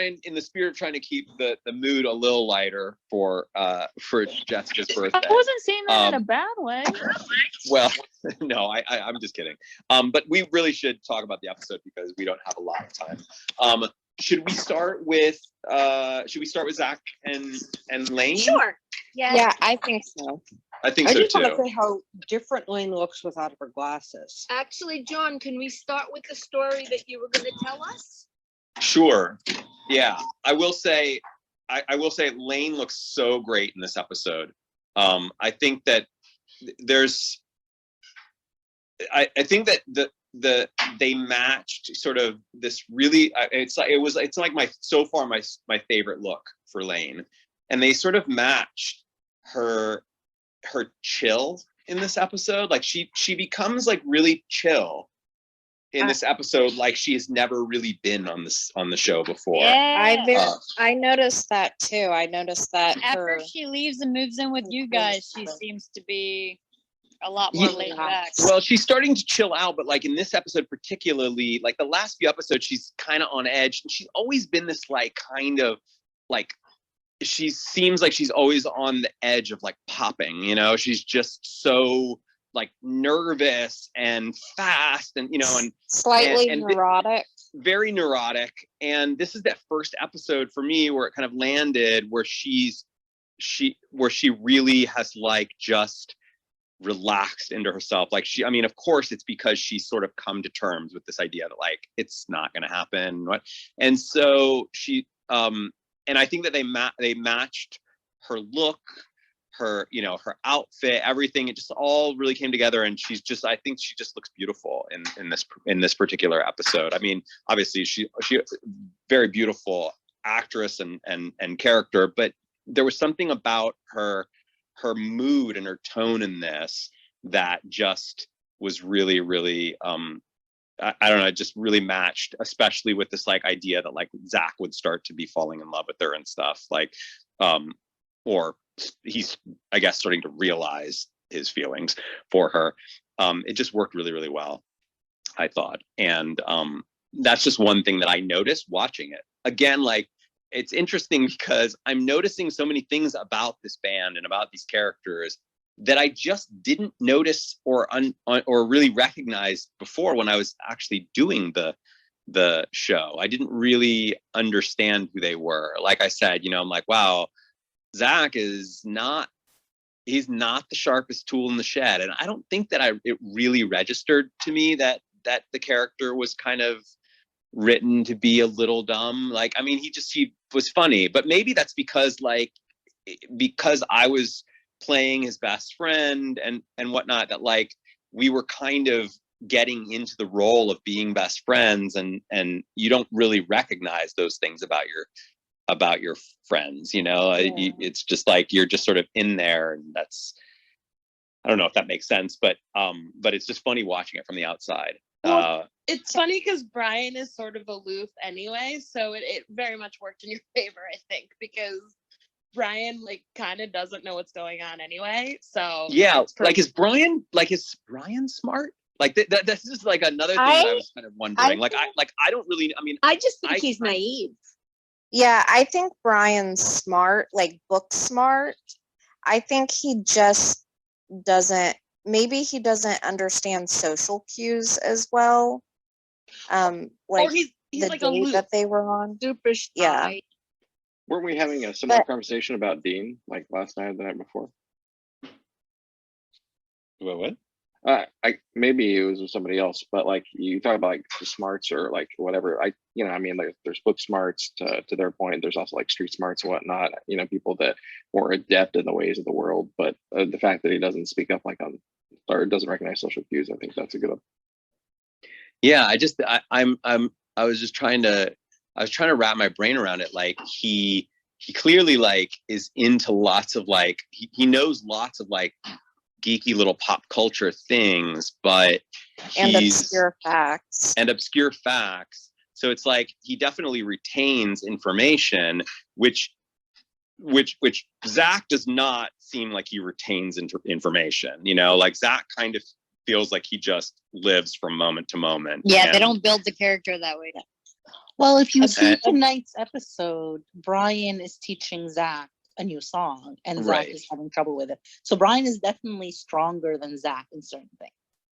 and in the spirit of trying to keep the mood a little lighter for Jessica's birthday. I wasn't saying that in a bad way. Well, no, I'm just kidding. But we really should talk about the episode because we don't have a lot of time. Should we start with Zach and Lane? Sure. Yeah, I think so. I think I so just want too. to say how different Lane looks without her glasses. Actually, John, can we start with the story that you were going to tell us? Sure. Yeah. I will say Lane looks so great in this episode. I think that I think that they matched sort of this really it's like my favorite look for Lane. And they sort of matched her chill in this episode. Like she becomes like really chill in this episode, like she has never really been on the show before. Yeah. I noticed that too. I noticed that After she leaves and moves in with you guys, she seems to be a lot more laid back. Well, she's starting to chill out, but like in this episode particularly, like the last few episodes, she's kind of on edge. And she's always been this like kind of like, she seems like she's always on the edge of like popping, you know, she's just so like nervous and fast and, you know, and slightly neurotic. Very neurotic. And this is that first episode for me where it kind of landed where she really has like just relaxed into herself. Like I mean, of course it's because she's sort of come to terms with this idea that like, it's not going to happen. And so she, and I think that they matched her look, her, you know, her outfit, everything. It just all really came together, and I think she just looks beautiful in this particular episode. I mean, obviously she very beautiful actress and character, but there was something about her mood and her tone in this that just was really, really I don't know, it just really matched, especially with this like idea that like Zach would start to be falling in love with her and stuff, like or he's, I guess, starting to realize his feelings for her. It just worked really, really well, I thought. And that's just one thing that I noticed watching it. Again, like it's interesting because I'm noticing so many things about this band and about these characters that I just didn't notice or really recognize before when I was actually doing the show. I didn't really understand who they were. Like I said, you know, I'm like, wow, Zach is not the sharpest tool in the shed. And I don't think that it really registered to me that the character was kind of written to be a little dumb. Like, I mean, he was funny, but maybe that's because I was playing his best friend and whatnot, that like we were kind of getting into the role of being best friends, and you don't really recognize those things about your friends, you know. It's just like you're just sort of in there, and that's, I don't know if that makes sense, but it's just funny watching it from the outside. Well, it's funny because Brian is sort of aloof anyway, so it very much worked in your favor, I think, because Brian like kind of doesn't know what's going on anyway. So yeah, like is Brian smart? Like this is like another thing that I was kind of wondering. I don't really. I mean, I just think he's naive. Yeah, I think Brian's smart, like book smart. I think he just doesn't. Maybe he doesn't understand social cues as well. Like or he's the like day that they were on. Super shy. Yeah. Weren't we having a similar conversation about Dean like last night or the night before? What? Maybe it was with somebody else, but like you talk about like the smarts or like whatever. I mean, like there's book smarts to their point. There's also like street smarts and whatnot. You know, people that were adept in the ways of the world. But the fact that he doesn't speak up like on or doesn't recognize social cues, I think that's a good one. Yeah, I was trying to wrap my brain around it. Like he clearly like is into lots of like he knows lots of like geeky little pop culture things, but and obscure facts. So it's like he definitely retains information, which Zach does not seem like he retains information. You know, like Zach kind of feels like he just lives from moment to moment. Yeah, they don't build the character that way. Well, if you see tonight's episode, Brian is teaching Zach a new song, and Zach is having trouble with it. So Brian is definitely stronger than Zach in certain things.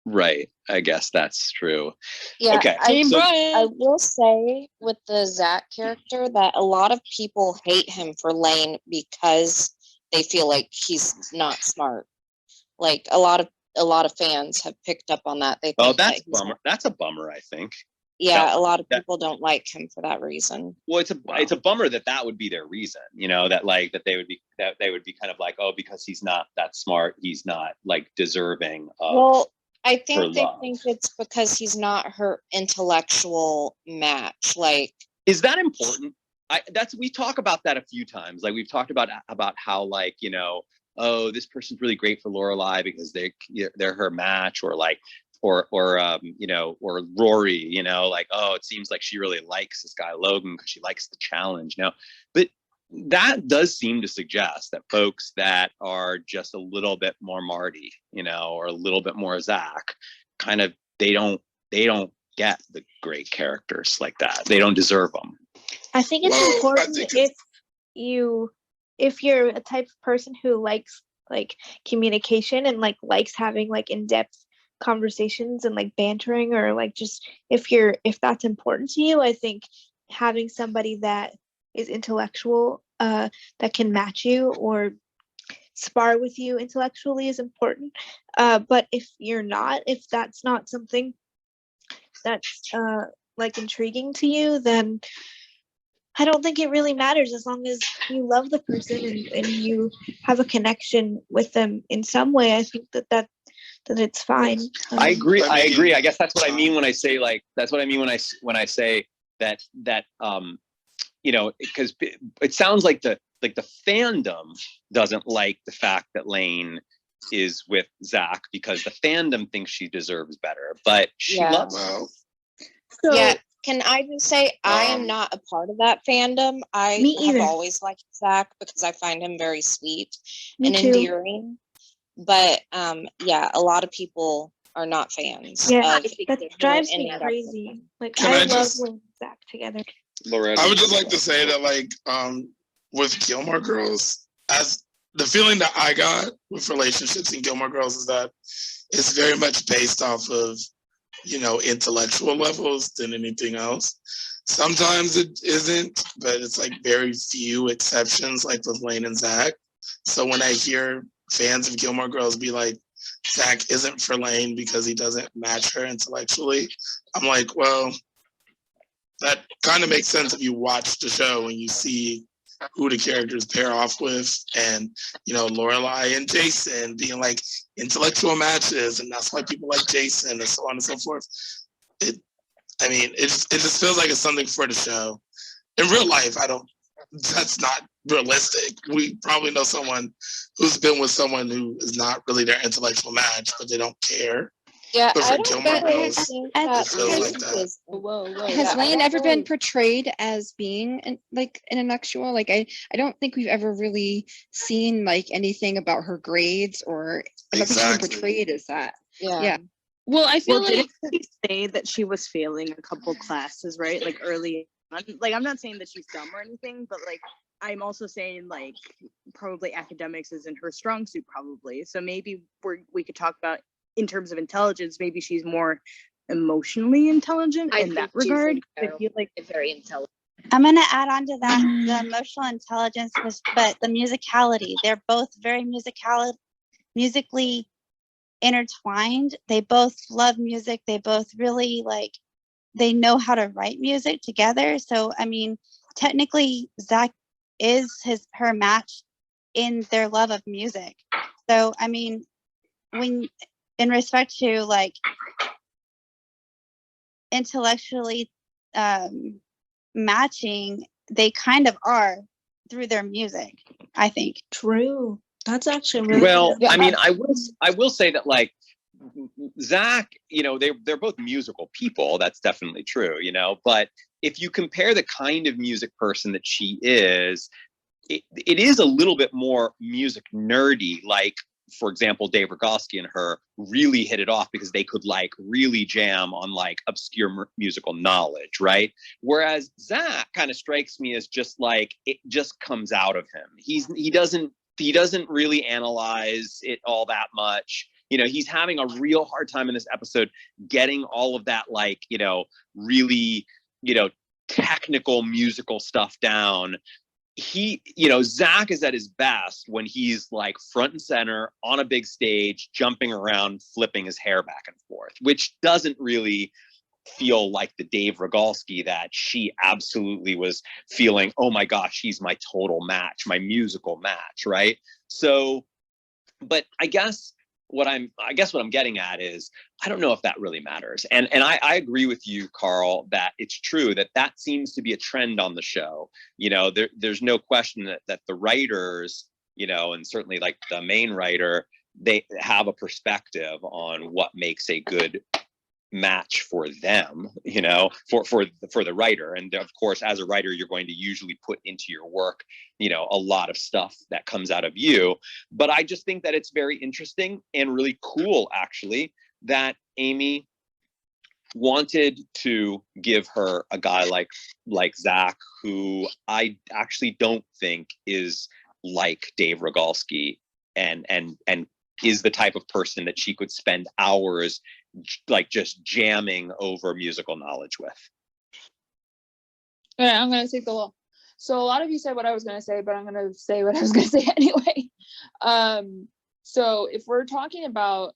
Right. I guess that's true. Yeah. Okay. I will say with the Zach character that a lot of people hate him for Lane because they feel like he's not smart. Like a lot of fans have picked up on that. They think that's a bummer. That's a bummer, I think. Yeah, a lot of people don't like him for that reason. Well, it's a bummer that would be their reason, you know, that they would be kind of like, oh, because he's not that smart, he's not like deserving of. Well, I think they love. think it's because he's not her intellectual match. Like, is that important? We talk about that a few times. Like we've talked about how like, you know, oh, this person's really great for Lorelai because they're her match, or like. Or you know, or Rory, you know, like, oh, it seems like she really likes this guy Logan because she likes the challenge now. But that does seem to suggest that folks that are just a little bit more Marty, you know, or a little bit more Zach, kind of they don't get the great characters like that. They don't deserve them. I think it's important if you're a type of person who likes like communication and like likes having like in-depth conversations and like bantering, or like just if that's important to you, I think having somebody that is intellectual that can match you or spar with you intellectually is important. But if that's not something that's like intriguing to you, then I don't think it really matters, as long as you love the person and you have a connection with them in some way. I think that it's fine. I agree. I guess that's what I mean when I say like, that's what I mean when I say that you know, because it sounds like the fandom doesn't like the fact that Lane is with Zach because the fandom thinks she deserves better, but she loves him. So, yeah. Can I just say I am not a part of that fandom. I have always liked Zach because I find him very sweet and endearing. But yeah, a lot lot are not fans. Yeah, that drives me crazy. Like I love Lane and Zach together. I would just like to say that like with Gilmore Girls, as the feeling that I got with relationships in Gilmore Girls is that it's very much based off of, you know, intellectual levels than anything else. Sometimes it isn't, but it's like very few exceptions, like with Lane and Zach. So when I hear fans of Gilmore Girls be like, Zach isn't for Lane because he doesn't match her intellectually, I'm like, well, that kind of makes sense if you watch the show and you see who the characters pair off with, and Lorelai and Jason being like intellectual matches, and that's why people like Jason and so on and so forth. It just feels like it's something for the show. In real life, that's not realistic. We probably know someone who's been with someone who is not really their intellectual match, but they don't care. Yeah, But I for don't Gilmore think Girls, that it feels like that. Has Lane ever been portrayed as being like an intellectual? Like I don't think we've ever really seen like anything about her grades, or I don't think she's been portrayed as that. Yeah. Well, I feel like didn't she say that she was failing a couple classes, right? Like early on. Like I'm not saying that she's dumb or anything, but like I'm also saying like probably academics isn't her strong suit, probably. So maybe we could talk about in terms of intelligence, maybe she's more emotionally intelligent in that regard. I feel like very intelligent. I'm gonna add on to that the emotional intelligence but the musicality. They're both very musically intertwined. They both love music. They both really they know how to write music together. So I mean, technically Zach is her match in their love of music. So I mean, when in respect to intellectually matching, they kind of are through their music, I think. True. That's actually really Well, good. I mean, I will say that Zach, they're both musical people. That's definitely true, but if you compare the kind of music person that she is, it is a little bit more music nerdy. Like, for example, Dave Rogoski and her really hit it off because they could really jam on obscure musical knowledge, right? Whereas Zach kind of strikes me as just it just comes out of him. He doesn't really analyze it all that much. He's having a real hard time in this episode getting all of that really technical musical stuff down. Zach is at his best when he's front and center on a big stage, jumping around, flipping his hair back and forth, which doesn't really feel like the Dave Rogalski that she absolutely was feeling. Oh my gosh, he's my total match, my musical match, right? So, but I guess what I'm getting at is I don't know if that really matters. And I agree with you, Carl, that it's true that seems to be a trend on the show. There's no question that the writers, and certainly the main writer, they have a perspective on what makes a good match for them, for the writer. And of course, as a writer, you're going to usually put into your work, a lot of stuff that comes out of you. But I just think that it's very interesting and really cool, actually, that Amy wanted to give her a guy like Zach, who I actually don't think is like Dave Rogalski and is the type of person that she could spend hours just jamming over musical knowledge with. Okay, I'm gonna take the wall. So a lot of you said what I was gonna say, but I'm gonna say what I was gonna say anyway. So if we're talking about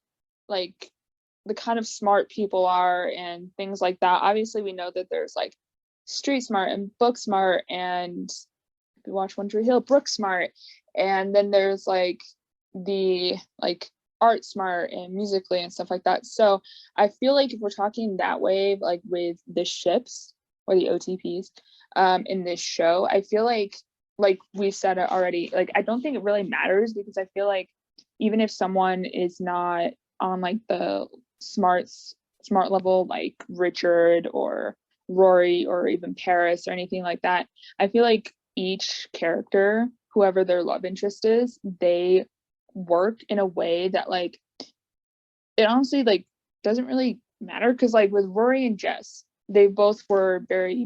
the kind of smart people are and things like that, obviously we know that there's street smart and book smart, and if you watch One Tree Hill, Brook smart, and then there's the art smart and musically and stuff like that. So I feel if we're talking that way, with the ships or the OTPs in this show, I feel like we said it already, I don't think it really matters, because I feel even if someone is not on the smart level, like Richard or Rory or even Paris or anything like that, I feel each character, whoever their love interest is, they work in a way that it honestly doesn't really matter, because with Rory and Jess, they both were very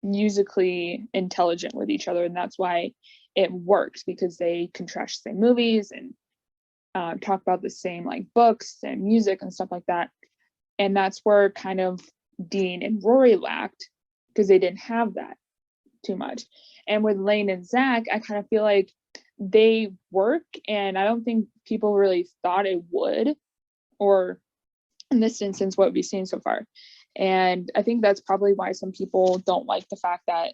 musically intelligent with each other, and that's why it works, because they contrast the same movies and talk about the same books and music and stuff like that. And that's where kind of Dean and Rory lacked, because they didn't have that too much. And with Lane and Zach, I kind of feel they work, and I don't think people really thought it would, or in this instance, what we've seen so far. And I think that's probably why some people don't like the fact that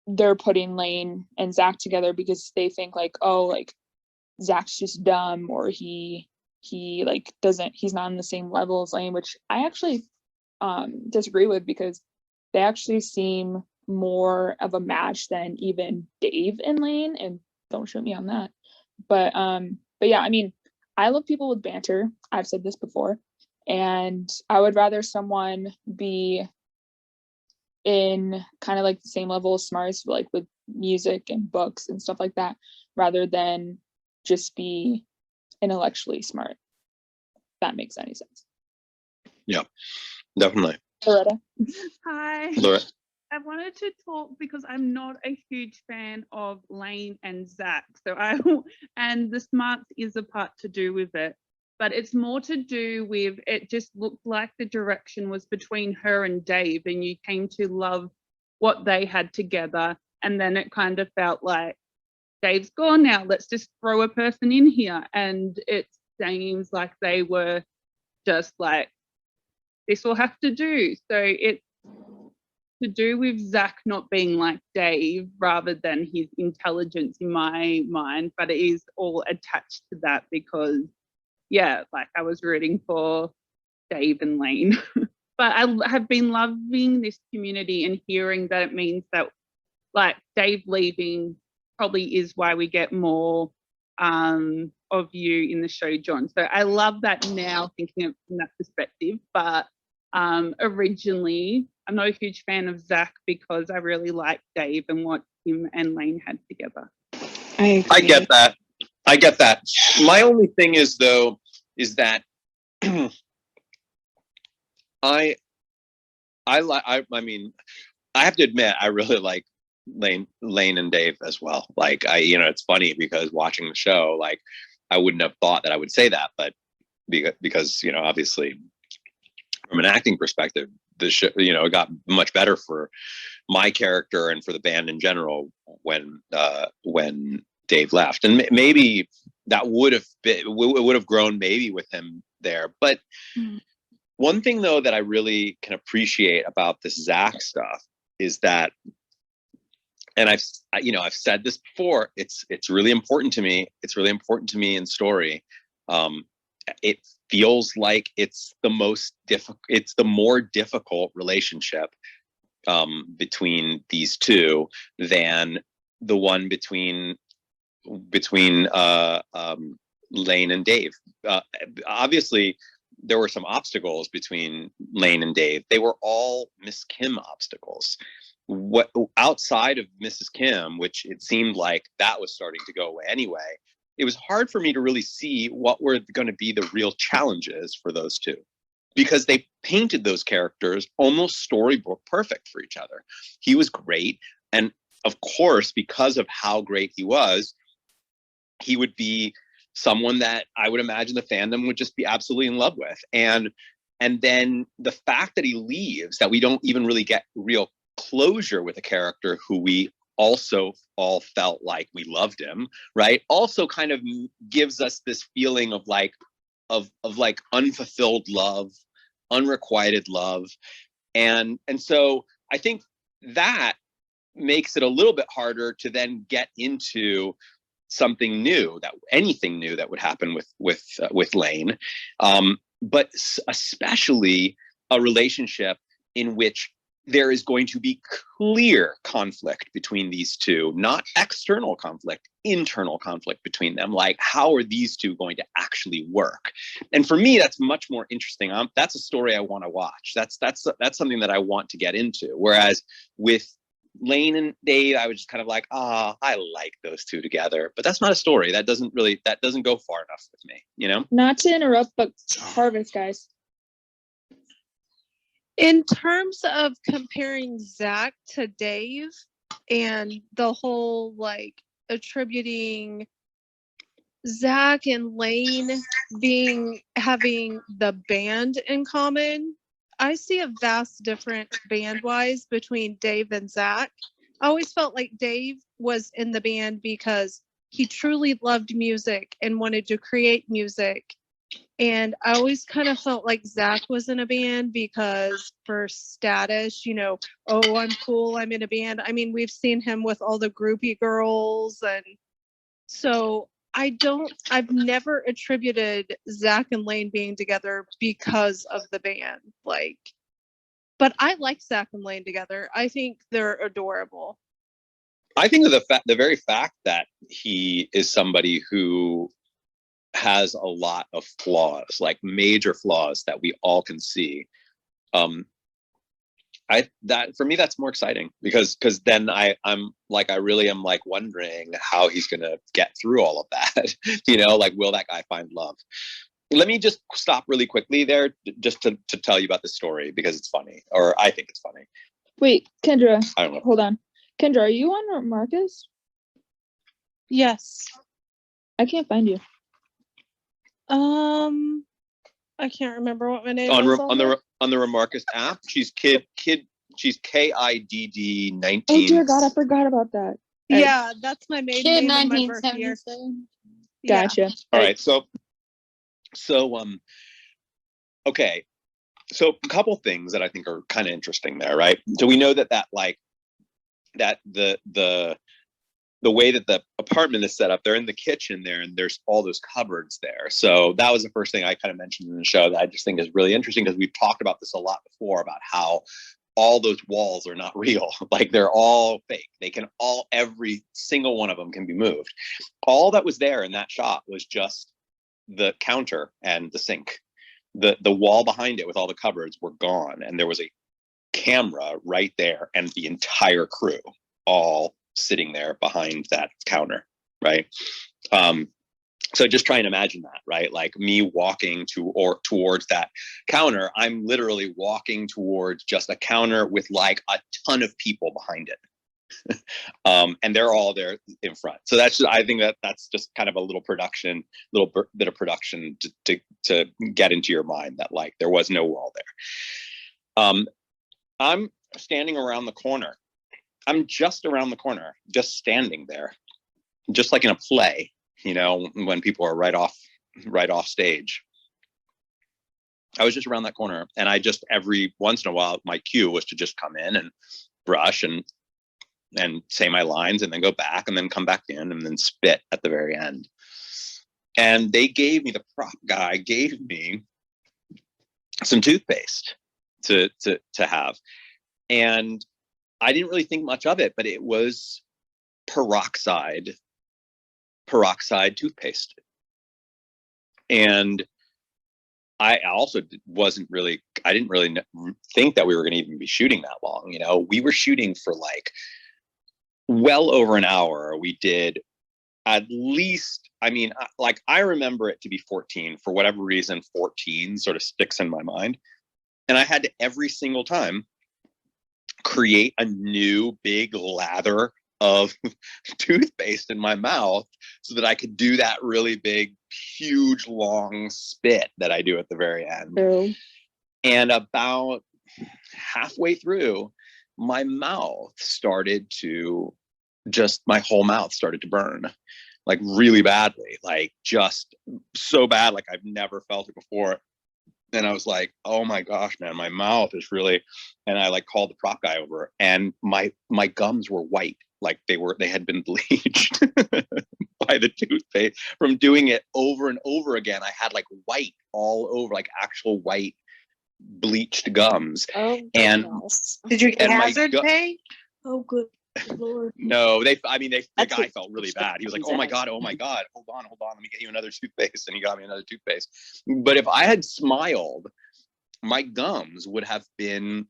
they're putting Lane and Zach together, because they think like, oh, like Zach's just dumb, or he like he's not on the same level as Lane, which I actually disagree with, because they actually seem more of a match than even Dave and Lane, and don't shoot me on that. But yeah, I mean, I love people with banter. I've said this before, and I would rather someone be in kind of like the same level of smarts, like with music and books and stuff like that, rather than just be intellectually smart. If that makes any sense. Yeah, definitely. Loretta. Hi. Laura. I wanted to talk because I'm not a huge fan of Lane and Zach. And the smarts is a part to do with it, but it's more to do with, it just looked like the direction was between her and Dave, and you came to love what they had together. And then it kind of felt like, Dave's gone now, let's just throw a person in here. And it seems like they were just like, this will have to do. So it's to do with Zach not being like Dave rather than his intelligence in my mind, but it is all attached to that because, yeah, like I was rooting for Dave and Lane. But I have been loving this community and hearing that it means that like Dave leaving probably is why we get more of you in the show, John. So I love that now, thinking of from that perspective. But originally, I'm not a huge fan of Zach because I really like Dave and what him and Lane had together. I get that. I get that. My only thing is though, is that I mean, I have to admit, I really like Lane and Dave as well. Like it's funny because watching the show, like I wouldn't have thought that I would say that, but because obviously from an acting perspective, the show, it got much better for my character and for the band in general when Dave left, and maybe that would have grown maybe with him there. But one thing though that I really can appreciate about this Zach stuff is that, and I've said this before, it's really important to me. It's really important to me in story. It feels like it's the more difficult relationship between these two than the one between Lane and Dave. Obviously, there were some obstacles between Lane and Dave. They were all Miss Kim obstacles. What outside of Mrs. Kim, which it seemed like that was starting to go away anyway, it was hard for me to really see what were going to be the real challenges for those two, because they painted those characters almost storybook perfect for each other. He was great. And of course, because of how great he was, he would be someone that I would imagine the fandom would just be absolutely in love with. And then the fact that he leaves, that we don't even really get real closure with a character who we also all felt like we loved him, right? Also kind of gives us this feeling of like unfulfilled love, unrequited love. And so I think that makes it a little bit harder to then get into something new, anything new that would happen with Lane. But especially a relationship in which there is going to be clear conflict between these two, not external conflict, internal conflict between them. Like, how are these two going to actually work? And for me, that's much more interesting. That's a story I want to watch. That's something that I want to get into. Whereas with Lane and Dave, I was just kind of like, I like those two together. But that's not a story. That doesn't go far enough with me, Not to interrupt, but Harvest, guys. In terms of comparing Zach to Dave and the whole like attributing Zach and Lane having the band in common, I see a vast difference band wise between Dave and Zach. I always felt like Dave was in the band because he truly loved music and wanted to create music. And I always kind of felt like Zach was in a band because for status, you know, oh, I'm cool, I'm in a band. I mean, we've seen him with all the groupie girls. And so I've never attributed Zach and Lane being together because of the band. Like, but I like Zach and Lane together. I think they're adorable. I think of the very fact that he is somebody who has a lot of flaws, like major flaws that we all can see. That for me, that's more exciting because then I'm like, I really am like wondering how he's gonna get through all of that. You know, like, will that guy find love? Let me just stop really quickly there just to tell you about the story because it's funny, or I think it's funny. Wait, Kendra, I don't know. hold on. Kendra, are you on Marcus? Yes. I can't find you. I can't remember what my name On is. the Remarcus app, she's she's KIDD 19. Oh dear God, I forgot about that. Yeah, that's my maiden Kid name and my birth year. 1977. Gotcha. All right, so okay, so a couple things that I think are kind of interesting there, right? So we know that the way that the apartment is set up, they're in the kitchen there, and there's all those cupboards there. So that was the first thing I kind of mentioned in the show that I just think is really interesting because we've talked about this a lot before about how all those walls are not real. Like they're all fake. They can every single one of them can be moved. All that was there in that shot was just the counter and the sink. The wall behind it with all the cupboards were gone, and there was a camera right there and the entire crew all sitting there behind that counter, right? So just try and imagine that, right? Like me walking towards that counter, I'm literally walking towards just a counter with like a ton of people behind it. And they're all there in front. So I think that's just kind of a little bit of production to get into your mind that like there was no wall there. I'm standing around the corner. I'm just around the corner, just standing there, just like in a play, you know, when people are right off stage. I was just around that corner, and I just every once in a while, my cue was to just come in and brush and say my lines, and then go back, and then come back in, and then spit at the very end. And they gave me, the prop guy gave me some toothpaste to have, and I didn't really think much of it, but it was peroxide toothpaste. And I also I didn't really think that we were going to even be shooting that long. You know, we were shooting for like well over an hour. We did at least, I mean, like I remember it to be 14 for whatever reason. 14 sort of sticks in my mind. And I had to every single time create a new big lather of toothpaste in my mouth so that I could do that really big, huge, long spit that I do at the very end. True. And about halfway through, my mouth started to my whole mouth started to burn, like really badly, like just so bad, like I've never felt it before. And I was like, oh my gosh, man, my mouth is really, and I like called the prop guy over, and my gums were white. Like they had been bleached by the toothpaste from doing it over and over again. I had like white all over, like actual white bleached gums. Oh, and did you get and hazard pay? Oh, good Lord. No, the guy felt really bad. He was like, oh my God, hold on, let me get you another toothpaste. And he got me another toothpaste. But if I had smiled, my gums would have been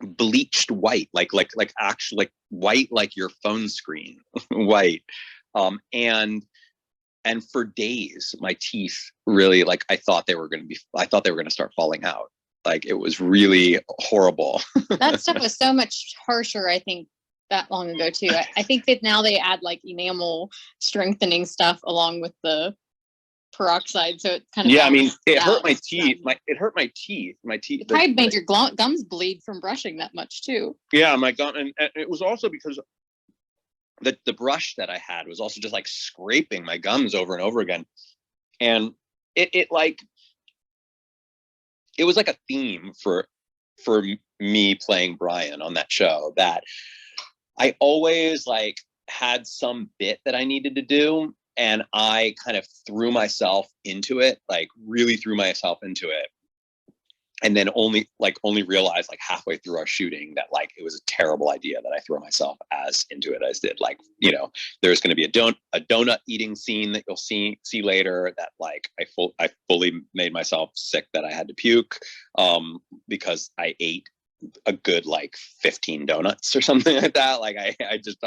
bleached white, like actually like white, like your phone screen white. And for days, my teeth really, like I thought they were going to start falling out. Like it was really horrible. That stuff was so much harsher, I think, that long ago too. I think that now they add like enamel strengthening stuff along with the peroxide, so it kind of Yeah, I mean, balanced it out. hurt my teeth. It hurt my teeth. It probably made your gums bleed from brushing that much too. Yeah, my gum, and it was also because the brush that I had was also just like scraping my gums over and over again, and it was like a theme for me playing Brian on that show, that I always like had some bit that I needed to do, and I kind of threw myself into it, like really threw myself into it. And then only realized like halfway through our shooting that like it was a terrible idea that I threw myself as into it as did. Like, you know, there's going to be a donut eating scene that you'll see later that like I fully made myself sick that I had to puke because I ate a good like 15 donuts or something like that. Like I just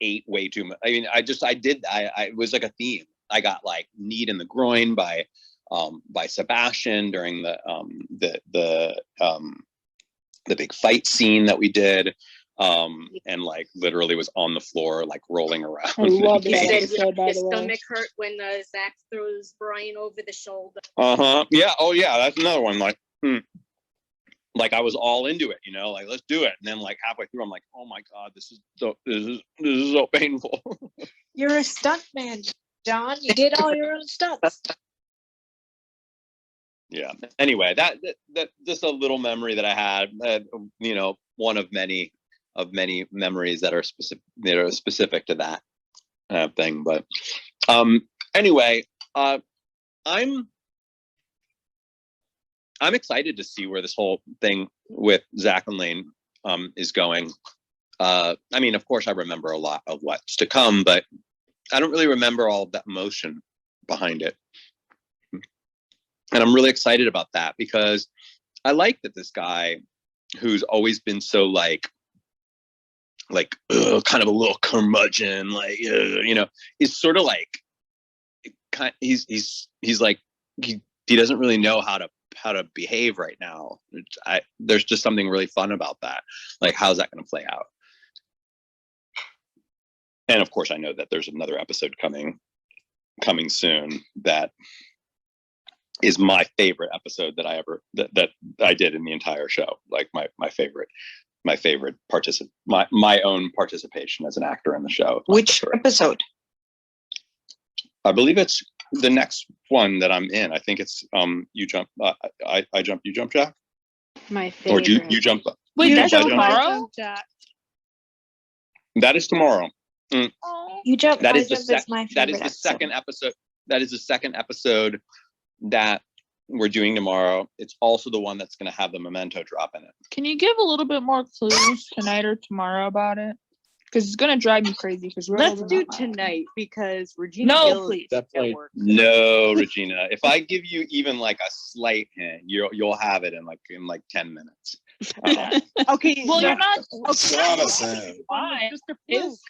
ate way too much. I mean, I did that. It was like a theme. I got like kneed in the groin by Sebastian during the big fight scene that we did, and like literally was on the floor like rolling around. I love You that said episode, by your the way. stomach hurt when Zach throws Brian over the shoulder. Yeah. Oh yeah, that's another one. Like I was all into it, you know, like let's do it. And then like halfway through, I'm like, oh my god, this is so painful. You're a stunt man, John. You did all your own stunts. Yeah. Anyway, that just a little memory that I had. You know, one of many memories that are specific to that thing. But anyway, I'm excited to see where this whole thing with Zach and Lane is going. I mean, of course, I remember a lot of what's to come, but I don't really remember all of that emotion behind it. And I'm really excited about that because I like that this guy who's always been so like kind of a little curmudgeon, like, you know, is sort of like, he's like, he doesn't really know how to behave right now. There's just something really fun about that. Like, how's that going to play out? And of course, I know that there's another episode coming soon that is my favorite episode that I did in the entire show. Like my favorite my own participation as an actor in the show. Which episode? I believe it's the next one that I'm in. I think it's you jump. I jump. You jump, Jack. My favorite. Or you jump. Wait, you that's jump, tomorrow. That is tomorrow. You jump. That My is the Jump is my that is favorite the second episode. That is the second episode that we're doing tomorrow. It's also the one that's going to have the memento drop in it. Can you give a little bit more clues tonight or tomorrow about it? Because it's gonna drive me crazy. Because let's do tonight because Regina. No, please. No, Regina. If I give you even like a slight hint, you'll have it in like 10 minutes. Okay. Well, you're not. Fine.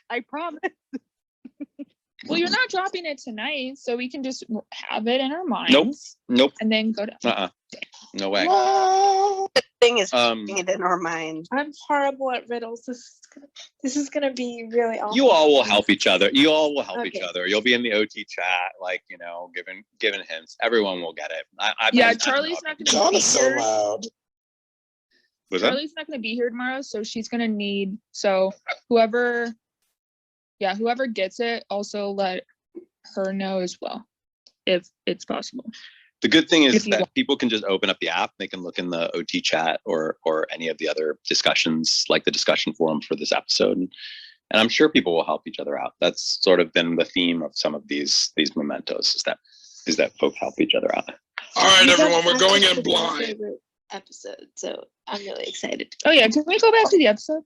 I promise. Well, you're not dropping it tonight, so we can just have it in our minds. Nope. And then go to. No way. The thing is putting it in our mind. I'm horrible at riddles. This is gonna be really awful. You all will help each other. You all will help Okay. each other. You'll be in the OT chat, like, you know, giving hints. Everyone will get it. Charlie's not going to John be is so here. loud. Was that? Charlie's not going to be here tomorrow, so she's going to need. So whoever gets it, also let her know as well, if it's possible. The good thing is that people can just open up the app. They can look in the OT chat or any of the other discussions, like the discussion forum for this episode. And I'm sure people will help each other out. That's sort of been the theme of some of these mementos is that folks help each other out. All right, everyone, we're going in blind. Episode, so I'm really excited. Oh yeah, can we go back to the episode?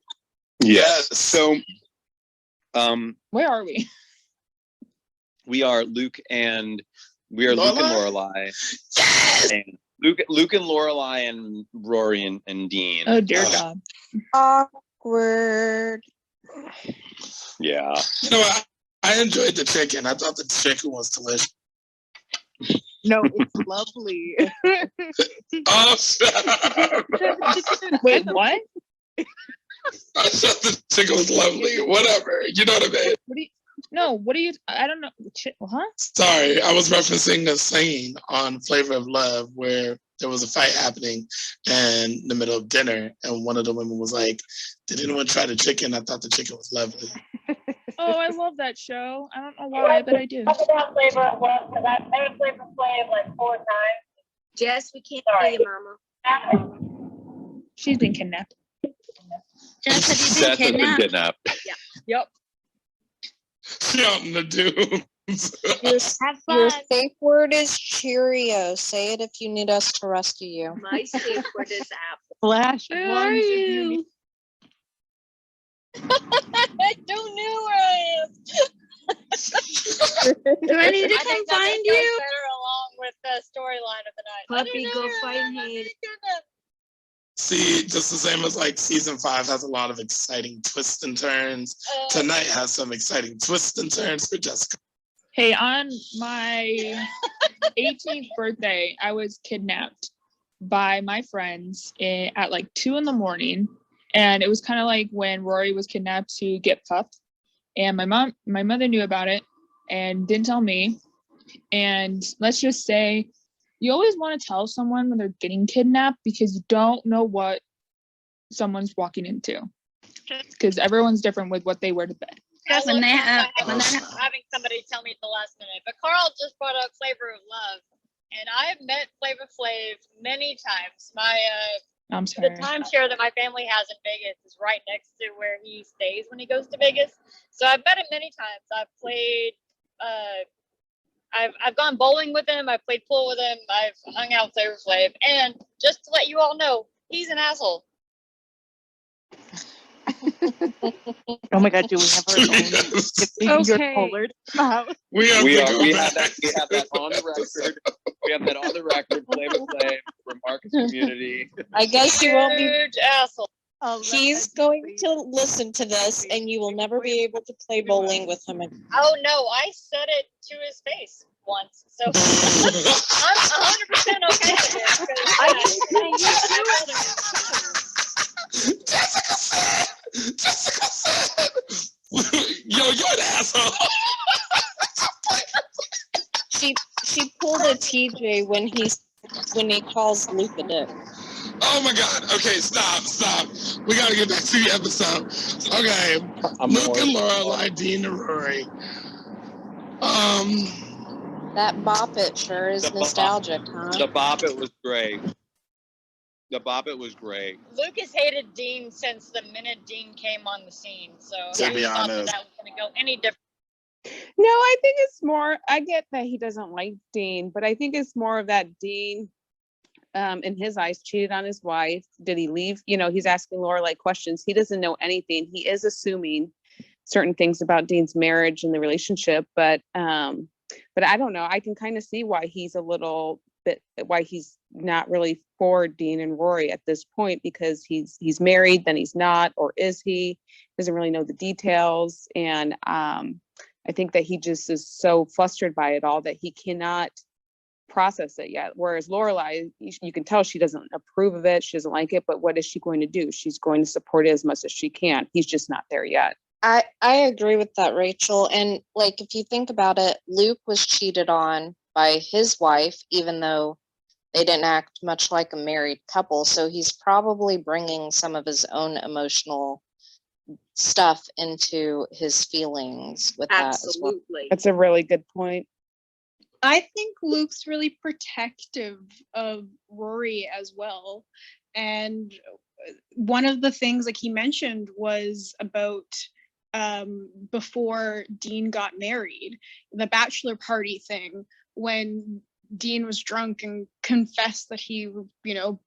Yes. So, where are we? We are Luke and Lorelai. And Luke and Lorelai and Rory and Dean. Oh dear God. Awkward. Yeah. You know what? I enjoyed the chicken. I thought the chicken was delicious. No, it's lovely. Oh, stop. Wait, what? I thought the chicken was lovely. Whatever. You know what I mean? No, what are you? I don't know. Huh? Sorry, I was referencing a scene on Flavor of Love where there was a fight happening in the middle of dinner, and one of the women was like, "Did anyone try the chicken? I thought the chicken was lovely." Oh, I love that show. I don't know why, but I do. Talk about Flavor of Love because I've been a Flavor Flav like 4 times. Jess, we can't Sorry. hear you, Mama. She's been kidnapped. Jess, have you been Jess has been kidnapped? kidnapped. Yeah. Yep. Shouting the dudes. Your safe word is Cheerio. Say it if you need us to rescue you. My safe word is apple. Flash Where lungs are if you? need- I don't know where I am. Do I need to I come think that find this goes you? better along with the storyline of the night. Puppy, go find Hayden. See, just the same as like season 5 has a lot of exciting twists and turns. Tonight has some exciting twists and turns for Jessica. Hey, on my 18th birthday, I was kidnapped by my friends at like 2 a.m. And it was kind of like when Rory was kidnapped to get puffed. And my mother knew about it and didn't tell me. And let's just say, you always want to tell someone when they're getting kidnapped because you don't know what someone's walking into. Because everyone's different with what they wear to bed. When they're having somebody tell me at the last minute. But Carl just brought up Flavor of Love, and I have met Flavor Flav many times. I'm sorry. The timeshare that my family has in Vegas is right next to where he stays when he goes to Vegas. So I've met him many times. I've played. I've gone bowling with him. I've played pool with him. I've hung out with Flavor Flav, and just to let you all know, he's an asshole. Oh my God, do we have our own Okay. colored? We have that on the record. We have that on the record. Flavor Flav from Marcus community. I guess you won't be. Huge asshole. He's going to listen to this, and you will never be able to play bowling with him again. Oh no, I said it to his face once, so I'm 100% okay with it. Jessica said, yo, you're an asshole. She pulled a TJ when he calls Luke a dick. Oh my God. Okay, stop. We got to get back to the episode. Okay. Luke and Lorelai, Dean and Rory. That Bop It sure is nostalgic, huh? The Bop It was great. Luke has hated Dean since the minute Dean came on the scene, so To he be thought honest. that was going to go any different. No, I think it's more, I get that he doesn't like Dean, but I think it's more of that Dean, in his eyes, cheated on his wife. Did he leave? You know, he's asking Lorelai questions. He doesn't know anything. He is assuming certain things about Dean's marriage and the relationship, but I don't know. I can kind of see why he's why he's not really for Dean and Rory at this point, because he's married, then he's not, or is he? Doesn't really know the details. And I think that he just is so flustered by it all that he cannot process it yet. Whereas Lorelai, you can tell she doesn't approve of it. She doesn't like it, but what is she going to do? She's going to support it as much as she can. He's just not there yet. I agree with that, Rachel. And like, if you think about it, Luke was cheated on by his wife, even though they didn't act much like a married couple. So he's probably bringing some of his own emotional stuff into his feelings with that as well. That's a really good point. I think Luke's really protective of Rory as well. And one of the things like he mentioned was about before Dean got married, the bachelor party thing, when Dean was drunk and confessed that he,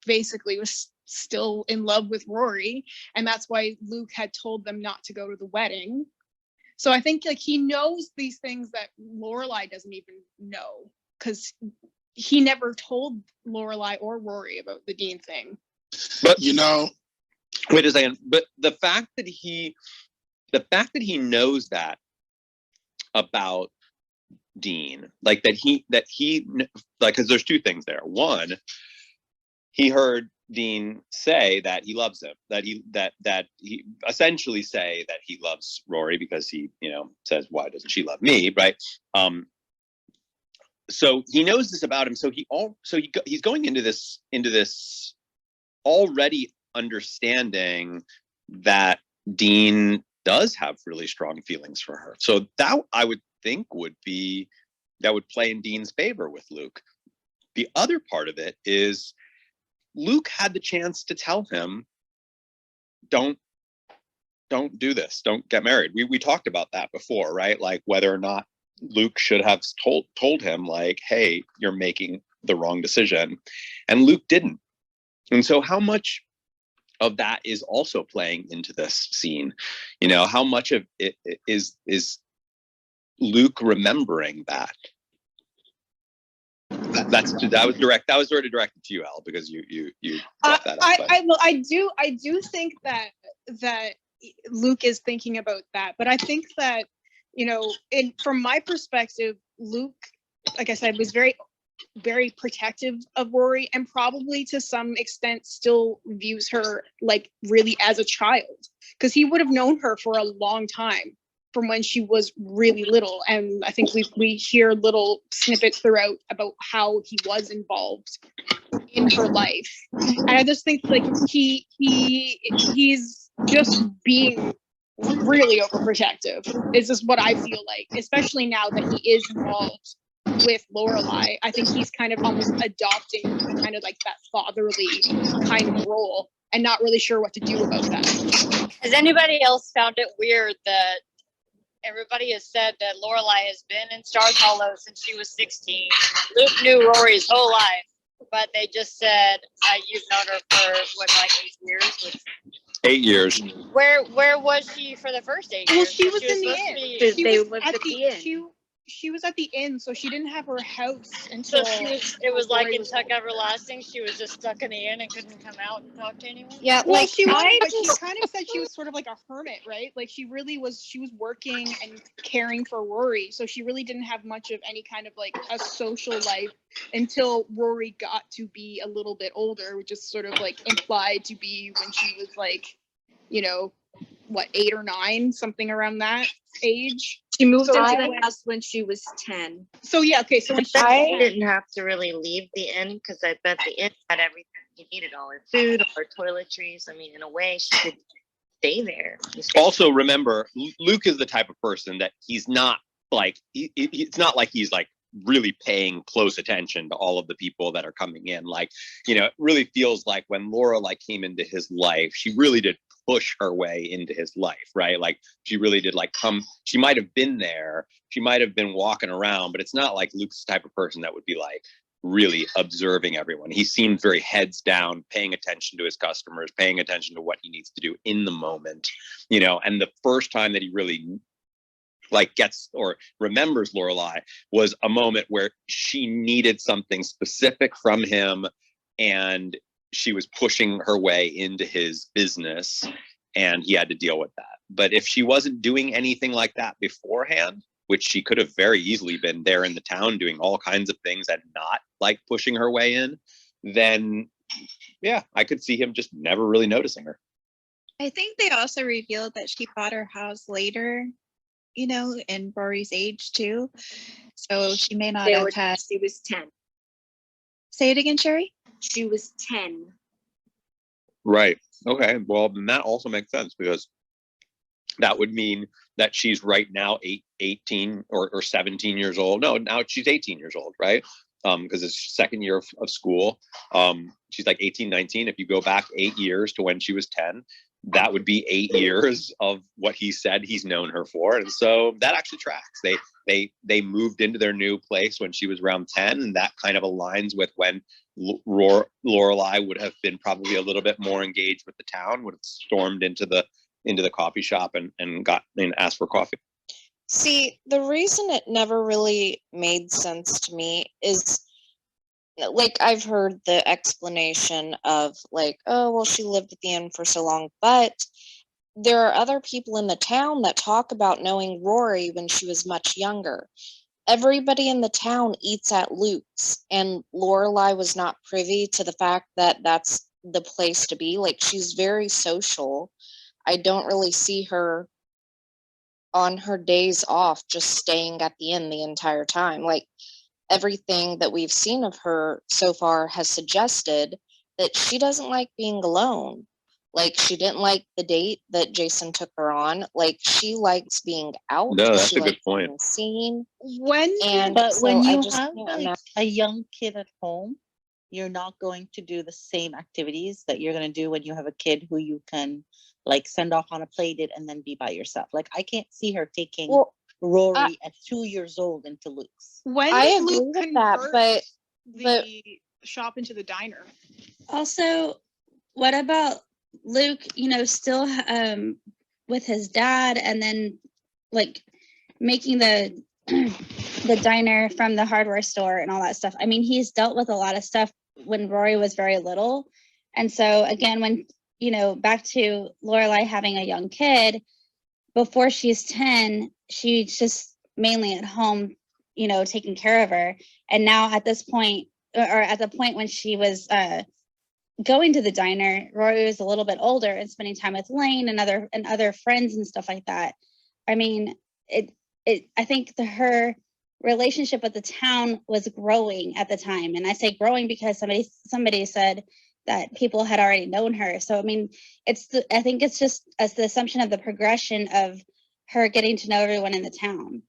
basically was still in love with Rory. And that's why Luke had told them not to go to the wedding. So I think like he knows these things that Lorelai doesn't even know, because he never told Lorelai or Rory about the Dean thing. But wait a second. But the fact that he knows that about Dean, like that he because there's two things there. One, he heard Dean say that he loves him, that he essentially say that he loves Rory because he, says, why doesn't she love me, right? So he knows this about him. So he's going into this already understanding that Dean does have really strong feelings for her. So that, I would think, would play in Dean's favor with Luke. The other part of it is Luke had the chance to tell him, don't do this, don't get married. We talked about that before, right? Like whether or not Luke should have told him, like, hey, you're making the wrong decision. And Luke didn't. And so how much of that is also playing into this scene? How much of it is Luke remembering that? That was sort of directed to you, Al, because you brought that up. I do think that Luke is thinking about that, but I think that, from my perspective, Luke, like I said, was very, very protective of Rory, and probably to some extent still views her like really as a child, because he would have known her for a long time from when she was really little. And I think we hear little snippets throughout about how he was involved in her life. And I just think like he's just being really overprotective is just what I feel like, especially now that he is involved with Lorelai. I think he's kind of almost adopting kind of like that fatherly kind of role and not really sure what to do about that. Has anybody else found it weird that everybody has said that Lorelai has been in Stars Hollow since she was 16? Luke knew Rory's whole life, but they just said you've known her for what, like 8 years? Which, 8 years. Where was she for the first 8 years? Well, she was in the inn. She was at the inn, so she didn't have her house until. So it was like in Tuck Everlasting. She was just stuck in the inn and couldn't come out and talk to anyone. Yeah, well, she was, but she kind of said she was sort of like a hermit, right? Like she was working and caring for Rory, so she really didn't have much of any kind of like a social life until Rory got to be a little bit older, which is sort of like implied to be when she was like, 8 or 9, something around that age. She moved into the house when she was 10. So yeah, okay. So when I didn't have to really leave the inn because I bet the inn had everything she needed, all her food, all her toiletries. I mean, in a way, she could stay there. Also, remember, Luke is the type of person that he's not like. It's not like he's like really paying close attention to all of the people that are coming in. Like, it really feels like when Laura came into his life, she really did push her way into his life, right? Like she really did she might have been there, she might have been walking around, but it's not like Luke's the type of person that would be like really observing everyone. He seemed very heads down, paying attention to his customers, paying attention to what he needs to do in the moment, and the first time that he really gets or remembers Lorelai was a moment where she needed something specific from him, and she was pushing her way into his business, and he had to deal with that. But if she wasn't doing anything like that beforehand, which she could have very easily been there in the town doing all kinds of things and not like pushing her way in, then yeah, I could see him just never really noticing her. I think they also revealed that she bought her house later, in Rory's age too. So she may not have had. She was 10. Say it again, Sherry? She was 10. Right. Okay. Well, then that also makes sense, because that would mean that she's right now 18 or 17 years old. No, now she's 18 years old, right? Because it's second year of school. She's like 18, 19. If you go back 8 years to when she was 10, that would be 8 years of what he said he's known her for. And so that actually tracks. They moved into their new place when she was around 10, and that kind of aligns with when Lorelai would have been probably a little bit more engaged with the town, would have stormed into the coffee shop and asked for coffee. See, the reason it never really made sense to me is, like, I've heard the explanation of like, oh, well, she lived at the inn for so long, but there are other people in the town that talk about knowing Rory when she was much younger. Everybody in the town eats at Luke's, and Lorelai was not privy to the fact that that's the place to be. Like, she's very social. I don't really see her on her days off just staying at the inn the entire time. Like, everything that we've seen of her so far has suggested that she doesn't like being alone. Like, she didn't like the date that Jason took her on. Like, she likes being out. No, that's She a good likes point. being seen. When But so when I you just have can't like imagine. a young kid at home, you're not going to do the same activities that you're going to do when you have a kid who you can like send off on a play date and then be by yourself. Like, I can't see her taking Rory at 2 years old into Luke's. When I did agree Luke with that, convert but the shop into the diner? Also, what about Luke, still with his dad, and then like making the the diner from the hardware store and all that stuff? I mean, he's dealt with a lot of stuff when Rory was very little. And so again, when, back to Lorelai having a young kid, before she's 10, she's just mainly at home, taking care of her. And now at this point, or at the point when she was going to the diner, Rory was a little bit older and spending time with Lane and other friends and stuff like that. I mean, I think her relationship with the town was growing at the time. And I say growing because somebody said that people had already known her. So, I mean, I think it's just as the assumption of the progression of her getting to know everyone in the town.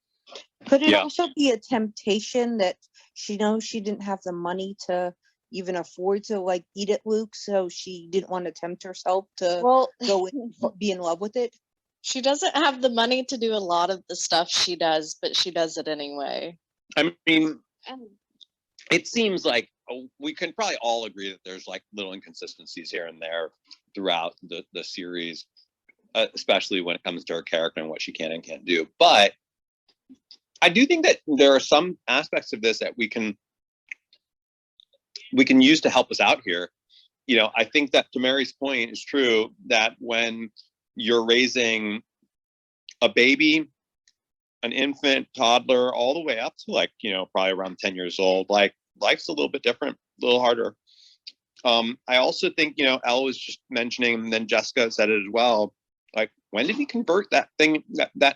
Could it also be a temptation that she knows she didn't have the money to even afford to like eat at Luke, so she didn't want to tempt herself to go and be in love with it? She doesn't have the money to do a lot of the stuff she does, but she does it anyway. I mean, it seems like we can probably all agree that there's like little inconsistencies here and there throughout the series, especially when it comes to her character and what she can and can't do. But I do think that there are some aspects of this that we can use to help us out here. I think that to Mary's point is true that when you're raising a baby, an infant, toddler, all the way up to like, probably around 10 years old, like life's a little bit different, a little harder. I also think, Elle was just mentioning, and then Jessica said it as well, like, when did he convert that thing, that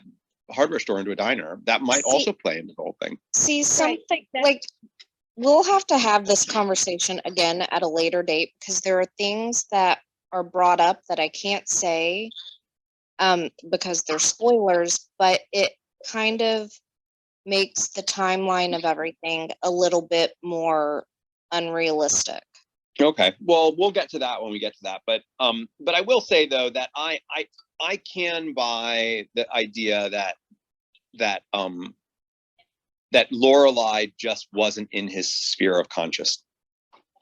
hardware store into a diner? That might also play into the whole thing. See, something like, we'll have to have this conversation again at a later date, because there are things that are brought up that I can't say because they're spoilers, but it kind of makes the timeline of everything a little bit more unrealistic. Okay, well, we'll get to that when we get to that. But I will say though that I can buy the idea that Lorelai just wasn't in his sphere of consciousness.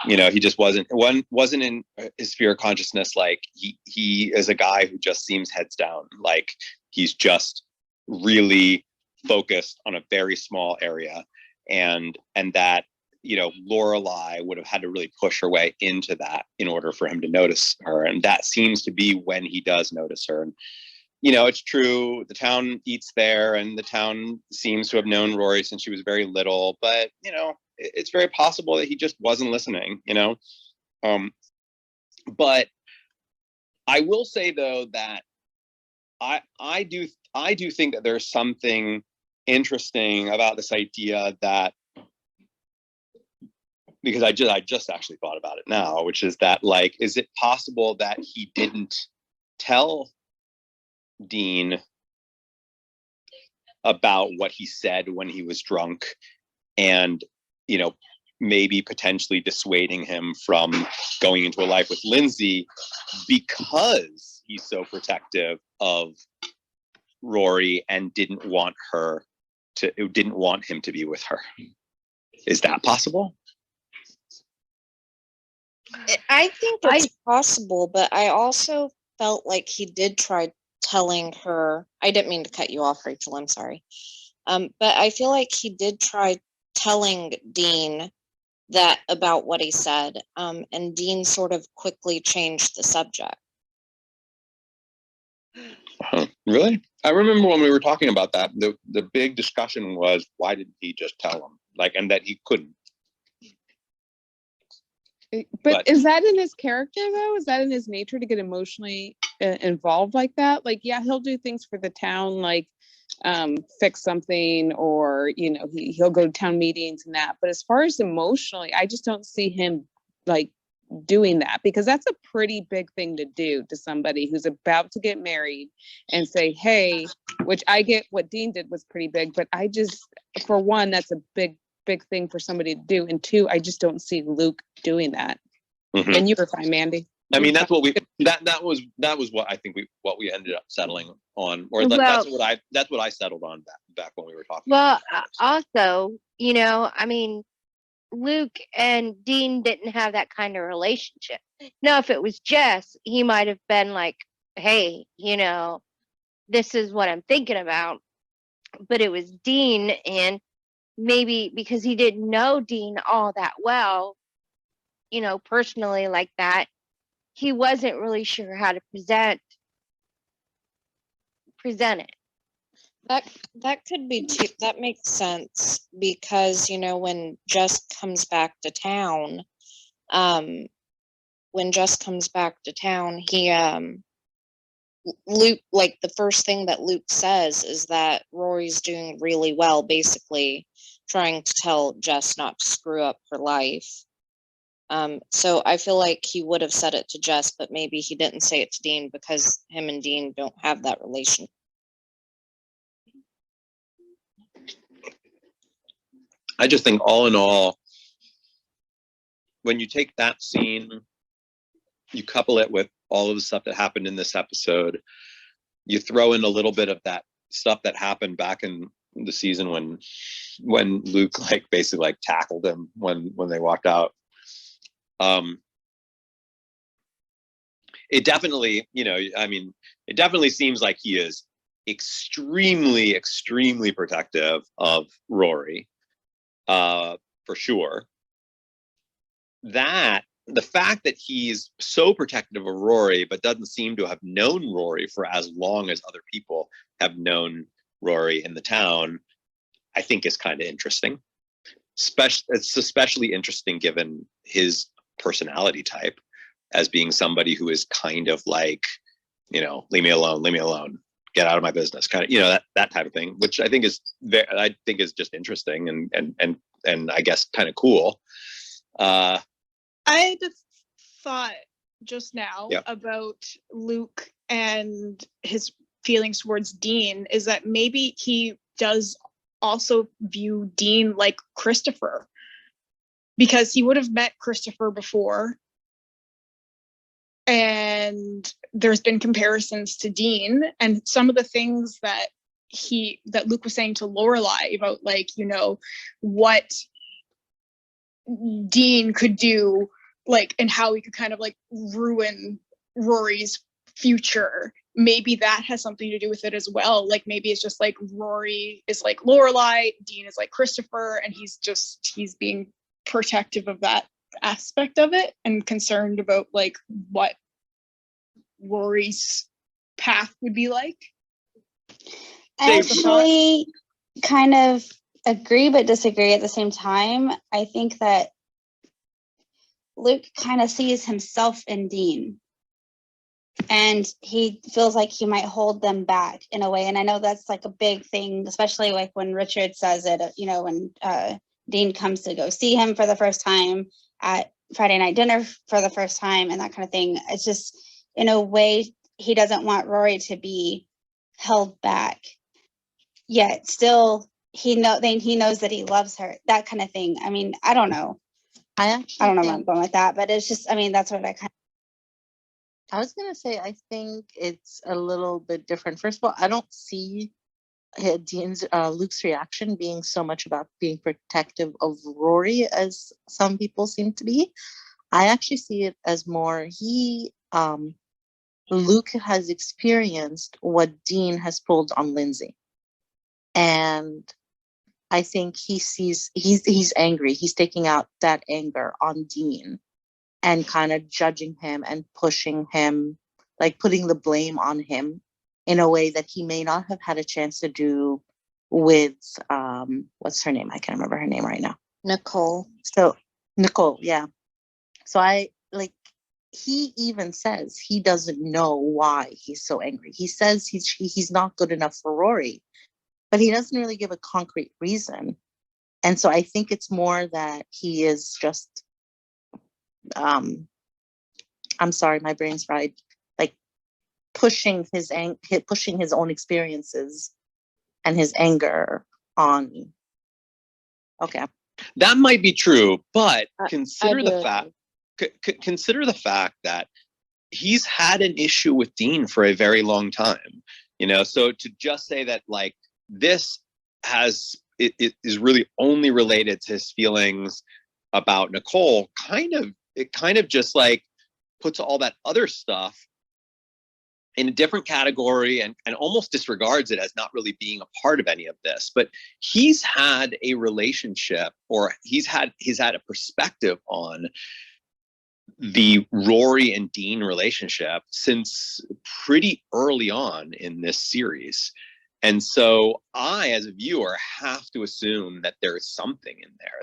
He just wasn't in his sphere of consciousness. Like he is a guy who just seems heads down. Like he's just really focused on a very small area, and that Lorelai would have had to really push her way into that in order for him to notice her. And that seems to be when he does notice her. And it's true, the town eats there, and the town seems to have known Rory since she was very little, but it's very possible that he just wasn't listening. But I will say though that I do think that there's something interesting about this idea that, because I just actually thought about it now, which is that, like, is it possible that he didn't tell Dean about what he said when he was drunk, and maybe potentially dissuading him from going into a life with Lindsay because he's so protective of Rory and didn't want him to be with her? Is that possible? I think it's possible, but I also felt like he did try telling her. I didn't mean to cut you off, Rachel, I'm sorry. But I feel like he did try telling Dean that about what he said, and Dean sort of quickly changed the subject. Really? I remember when we were talking about that, the big discussion was, why didn't he just tell him? Like, and that he couldn't. But is that in his character though? Is that in his nature to get emotionally involved like that? Like, yeah, he'll do things for the town, like fix something, or he'll go to town meetings and that. But as far as emotionally, I just don't see him like doing that, because that's a pretty big thing to do to somebody who's about to get married and say, hey, which I get what Dean did was pretty big, but I just, for one, that's a big thing for somebody to do, and two, I just don't see Luke doing that. Mhm. And you were fine, Mandy. I mean, that's what we that was what I think we ended up settling on, or that's what I settled on back when we were talking. Well, also, I mean, Luke and Dean didn't have that kind of relationship. Now, if it was Jess, he might have been like, hey, this is what I'm thinking about. But it was Dean, and maybe because he didn't know Dean all that well, personally like that, he wasn't really sure how to present it. That could be too. That makes sense, because when Jess comes back to town, he Luke, like, the first thing that Luke says is that Rory's doing really well, basically trying to tell Jess not to screw up her life. So I feel like he would have said it to Jess, but maybe he didn't say it to Dean because him and Dean don't have that relationship. I just think all in all, when you take that scene, you couple it with all of the stuff that happened in this episode, you throw in a little bit of that stuff that happened back in the season when Luke basically tackled him when they walked out. It definitely, it definitely seems like he is extremely, extremely protective of Rory, for sure. The fact that he's so protective of Rory, but doesn't seem to have known Rory for as long as other people have known Rory in the town, I think is kind of interesting. It's especially interesting given his personality type as being somebody who is kind of like, leave me alone, get out of my business, kind of, that type of thing, which I think is just interesting and I guess kind of cool. I just thought just now about Luke and his feelings towards Dean is that maybe he does also view Dean like Christopher, because he would have met Christopher before, and there's been comparisons to Dean, and some of the things that Luke was saying to Lorelai about what Dean could do, and how he could kind of ruin Rory's future. Maybe that has something to do with it as well. Maybe it's just Rory is like Lorelai, Dean is like Christopher, and he's being protective of that aspect of it and concerned about what Rory's path would be like. I actually kind of agree but disagree at the same time. I think that Luke kind of sees himself in Dean, and he feels like he might hold them back in a way. And I know that's a big thing, especially when Richard says it, when Dean comes to go see him for the first time at Friday night dinner for the first time and that kind of thing. It's just, in a way, he doesn't want Rory to be held back, yet still he knows that he loves her, that kind of thing. I mean, I don't know. I don't know where I'm going with that, but it's just, that's what I was going to say, I think it's a little bit different. First of all, I don't see Luke's reaction being so much about being protective of Rory as some people seem to be. I actually see it as more Luke has experienced what Dean has pulled on Lindsay. And I think he's angry. He's taking out that anger on Dean and kind of judging him and pushing him, putting the blame on him in a way that he may not have had a chance to do with, what's her name? I can't remember her name right now. Nicole. So Nicole, yeah. So I like, he even says he doesn't know why he's so angry. He says he's not good enough for Rory, but he doesn't really give a concrete reason. And so I think it's more that he is just, I'm sorry, my brain's fried, like pushing his own experiences and his anger on me. Okay. That might be true, but I consider do the agree. fact consider the fact that he's had an issue with Dean for a very long time. So to just say that like this it is really only related to his feelings about Nicole, kind of just like puts all that other stuff in a different category and almost disregards it as not really being a part of any of this. But he's had a relationship, or he's had a perspective on the Rory and Dean relationship since pretty early on in this series. And so I, as a viewer, have to assume that there is something in there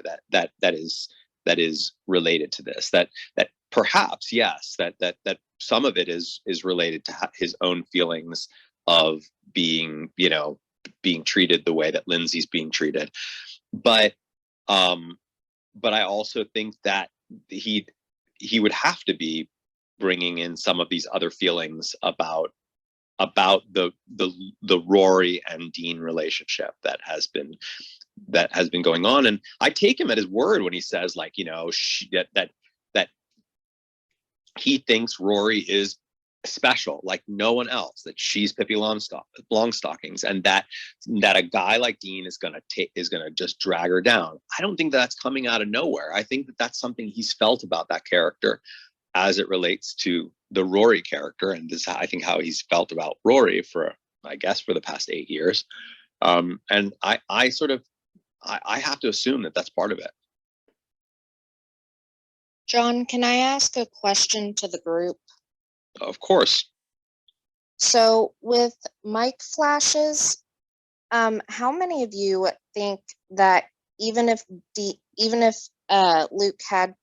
that is related to this, that perhaps, yes, that some of it is related to his own feelings of being treated the way that Lindsay's being treated. But I also think that he would have to be bringing in some of these other feelings about the Rory and Dean relationship that has been going on. And I take him at his word when he says, like, that he thinks Rory is special, like no one else, that she's Pippi Longstockings, and that a guy like Dean is gonna just drag her down. I don't think that's coming out of nowhere. I think that that's something he's felt about that character as it relates to the Rory character, and this is, I think, how he's felt about Rory for the past 8 years. And I have to assume that that's part of it. John, can I ask a question to the group? Of course. So with mic flashes, how many of you think that even if Luke had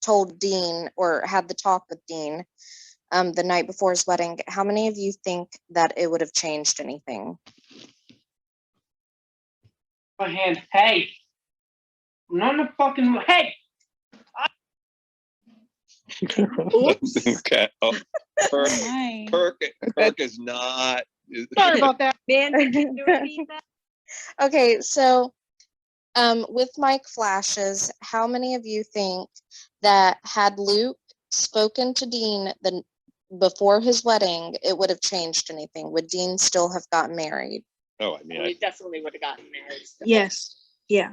told Dean or had the talk with Dean the night before his wedding, how many of you think that it would have changed anything? My hand. Hey, I'm not in the fucking hey. Okay. Oh, Kirk is not. Sorry about that. Man, can you repeat that? Okay, so with mic flashes, how many of you think that had Luke spoken to Dean before his wedding, it would have changed anything? Would Dean still have gotten married? Oh, I mean, We definitely would have gotten married. Yes. Yeah.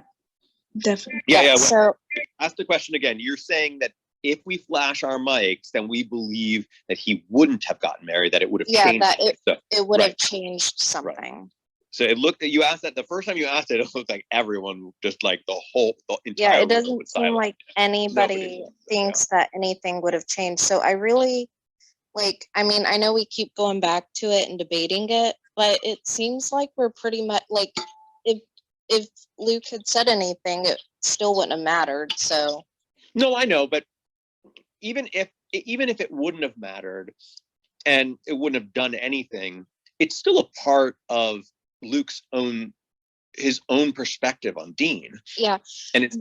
Definitely. Yeah. So ask the question again. You're saying that if we flash our mics, then we believe that he wouldn't have gotten married, that it would have changed. It would have changed something. Right. So it looked that you asked that the first time you asked it, it looked like everyone just like the entire Yeah, it room doesn't was seem silent. like anybody thinks that anything would have changed. So I really I mean, I know we keep going back to it and debating it, but it seems like we're pretty much like, if Luke had said anything, it still wouldn't have mattered. So No, I know, but even if it wouldn't have mattered and it wouldn't have done anything, it's still a part of Luke's his own perspective on Dean. Yeah. And it's,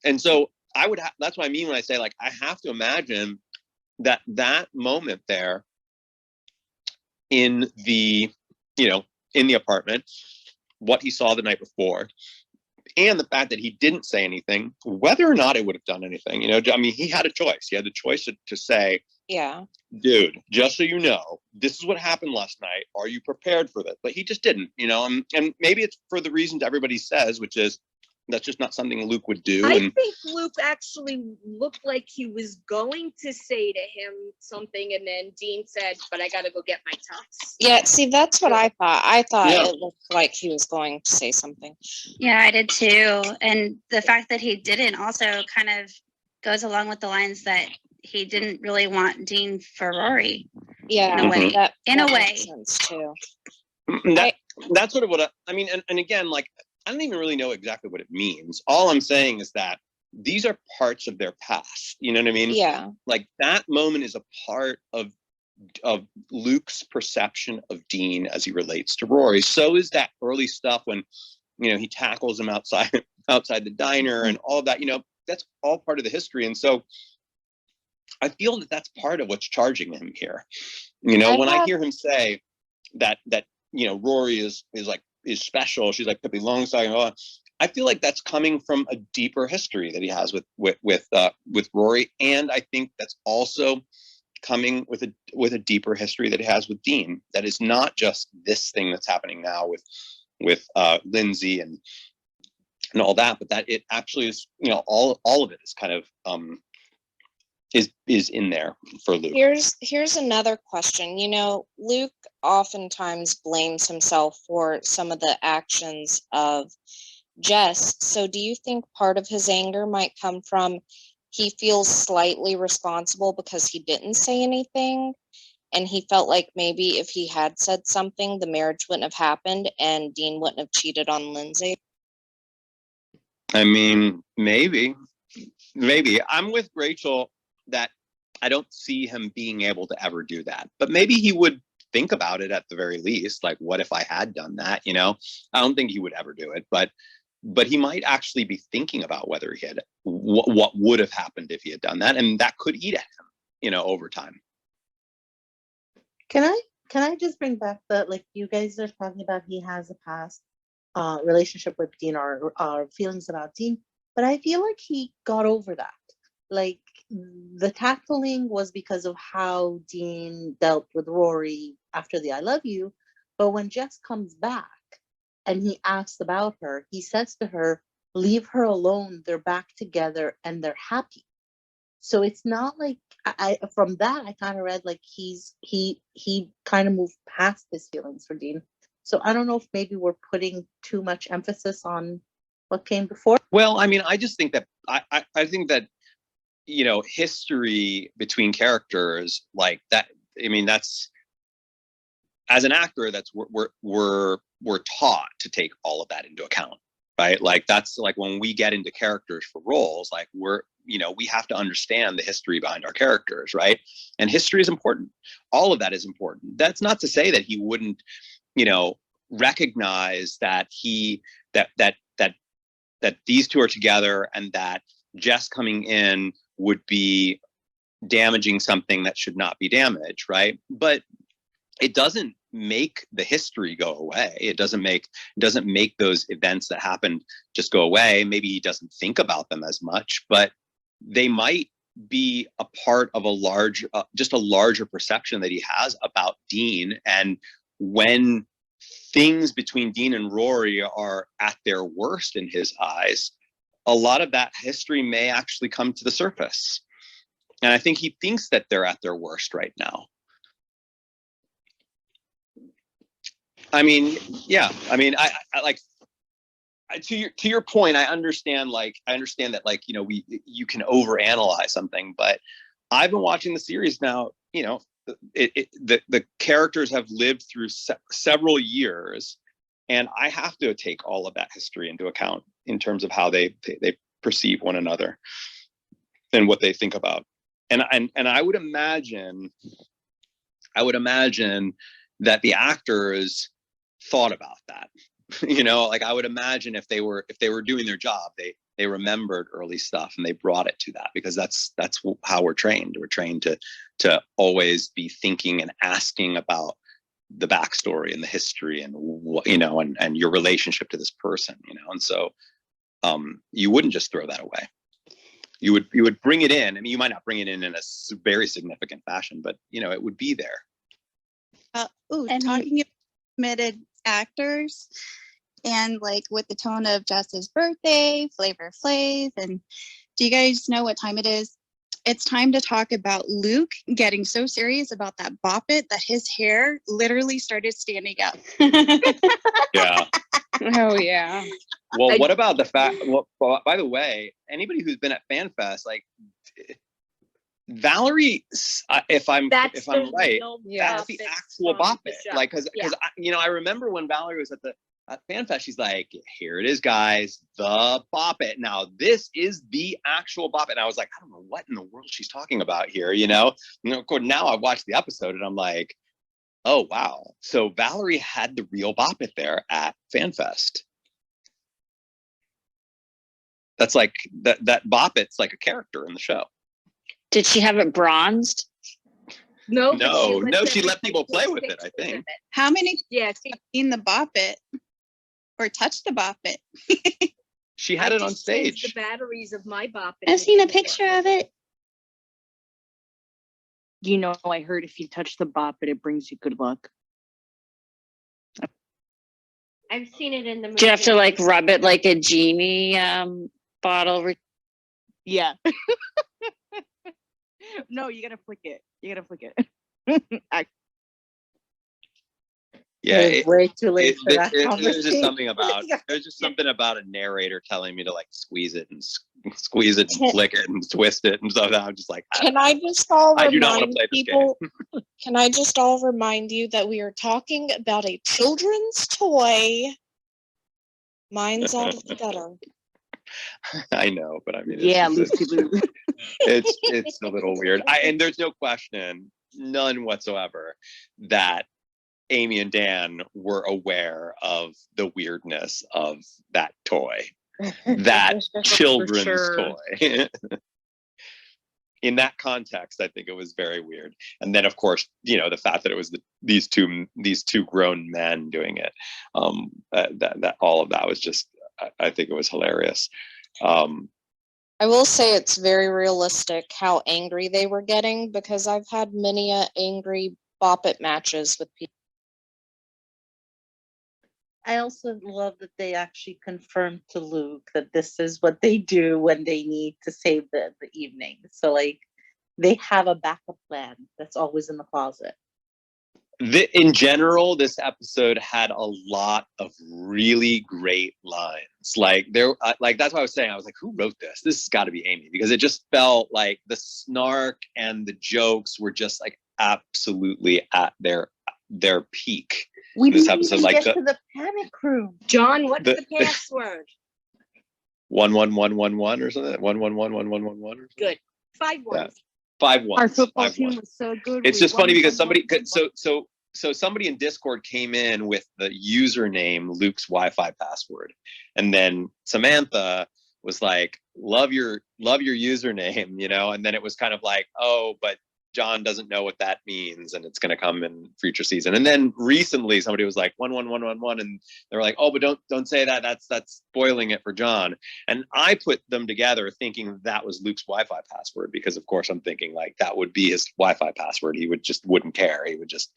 and so that's what I mean when I say, like, I have to imagine that moment there in the apartment, what he saw the night before, and the fact that he didn't say anything, whether or not it would have done anything, I mean, he had a choice. He had the choice to say, yeah, dude, just so you know, this is what happened last night. Are you prepared for that? But he just didn't, and maybe it's for the reasons everybody says, which is that's just not something Luke would do. I think Luke actually looked like he was going to say to him something, and then Dean said, "But I gotta go get my tux." Yeah, see, that's what I thought. I thought it looked like he was going to say something. Yeah, I did too. And the fact that he didn't also kind of goes along with the lines that he didn't really want Dean for Rory. Yeah, in a way. that Makes sense too. That's sort of what I mean. And again, like, I don't even really know exactly what it means. All I'm saying is that these are parts of their past. You know what I mean? Yeah. Like that moment is a part of Luke's perception of Dean as he relates to Rory. So is that early stuff when, you know, he tackles him outside the diner and all of that, you know, that's all part of the history. And so I feel that that's part of what's charging him here. You know, I hear him say that, you know, Rory is special. She's like Pippi Longstocking. I feel like that's coming from a deeper history that he has with Rory. And I think that's also coming with a deeper history that he has with Dean. That is not just this thing that's happening now with Lindsay and all that, but that it actually is, you know, all of it is kind of is in there for Luke. Here's another question. You know, Luke oftentimes blames himself for some of the actions of Jess. So do you think part of his anger might come from he feels slightly responsible because he didn't say anything, and he felt like maybe if he had said something, the marriage wouldn't have happened and Dean wouldn't have cheated on Lindsay? I mean, maybe. I'm with Rachel that I don't see him being able to ever do that, but maybe he would think about it at the very least. Like, what if I had done that? You know, I don't think he would ever do it, but he might actually be thinking about whether he had what would have happened if he had done that, and that could eat at him, you know, over time. Can I just bring back that, like, you guys are talking about he has a past relationship with Dean or feelings about Dean, but I feel like he got over that. Like, the tackling was because of how Dean dealt with Rory after the I love you, but when Jess comes back and he asks about her, he says to her, leave her alone, they're back together and they're happy. So it's not like from that I kind of read like he kind of moved past his feelings for Dean. So I don't know if maybe we're putting too much emphasis on what came before. Well, I mean, I just think that I think that, you know, history between characters like that. I mean, that's, as an actor, that's we're taught to take all of that into account, right? Like that's like when we get into characters for roles, like we have to understand the history behind our characters, right? And history is important. All of that is important. That's not to say that he wouldn't, you know, recognize that that these two are together and that Jess coming in would be damaging something that should not be damaged, right? But it doesn't make the history go away. It doesn't make those events that happened just go away. Maybe he doesn't think about them as much, but they might be a part of just a larger perception that he has about Dean. And when things between Dean and Rory are at their worst in his eyes, a lot of that history may actually come to the surface. And I think he thinks that they're at their worst right now. I mean, yeah. I mean, I like to your point. I understand that, like, you know, you can overanalyze something, but I've been watching the series now. You know, the characters have lived through several years, and I have to take all of that history into account in terms of how they perceive one another and what they think about. And I would imagine that the actors thought about that. You know, like I would imagine if they were doing their job, they remembered early stuff and they brought it to that, because that's how we're trained. We're trained to always be thinking and asking about the backstory and the history and what, you know, and your relationship to this person, you know. And so you wouldn't just throw that away. You would bring it in. I mean, you might not bring it in a very significant fashion, but you know, it would be there. Talking about committed actors, and like with the tone of Jess's birthday, Flavor Flav, and do you guys know what time it is? It's time to talk about Luke getting so serious about that bop it that his hair literally started standing up. Yeah. Oh yeah. Well, what about the fact? Well, by the way, anybody who's been at FanFest, like Valerie, if I'm right, that's the actual bop it. Like, because you know, I remember when Valerie was at the at FanFest, she's like, here it is, guys, the Bop It. Now, this is the actual Bop It. And I was like, I don't know what in the world she's talking about here, you know? And of course, now I watched the episode and I'm like, oh, wow. So Valerie had the real Bop It there at FanFest. That's like, that Bop It's like a character in the show. Did she have it bronzed? No, she let people play with it, I think. How many have seen the Bop It or touched the Bop It? She had it on stage. The batteries of my Bop It. I've seen a picture of it. You know, I heard if you touch the Bop It, it brings you good luck. I've seen it in the movie. Do you have to like rub it like a genie bottle? Yeah. No, you gotta flick it. You gotta flick it. Yeah, It's way too late for that there's conversation. just something about there's just something about a narrator telling me to like squeeze it and squeeze it and flick it and twist it and stuff. I'm just like, Can I just all I do not want to remind play this people? game. Can I just all remind you that we are talking about a children's toy? Mine's out of the gutter. I know, but I mean, Yeah, it's a little weird. And there's no question, none whatsoever, that Amy and Dan were aware of the weirdness of that toy, that children's toy. In that context, I think it was very weird. And then, of course, you know, the fact that it was these two grown men doing it, that all of that was just, I think it was hilarious. I will say it's very realistic how angry they were getting, because I've had many angry Bop It matches with people. I also love that they actually confirmed to Luke that this is what they do when they need to save the evening. So like they have a backup plan that's always in the closet. In general, this episode had a lot of really great lines. Like that's what I was saying. I was like, who wrote this? This has got to be Amy, because it just felt like the snark and the jokes were just like absolutely at their peak. We this didn't episode, even like get to the panic room. John, what's the- the password? 11111 or something. 1111111. Good. 5 1. 5 1. Our football team was so good. It's we just funny won because one, somebody one, one. so somebody in Discord came in with the username Luke's Wi-Fi password, and then Samantha was like, love your username, you know, and then it was kind of like, oh, but John doesn't know what that means, and it's going to come in future season. And then recently somebody was like 11111, and they were like, oh, but don't say that. That's spoiling it for John. And I put them together thinking that was Luke's Wi-Fi password, because of course I'm thinking like that would be his Wi-Fi password. He wouldn't care. He would just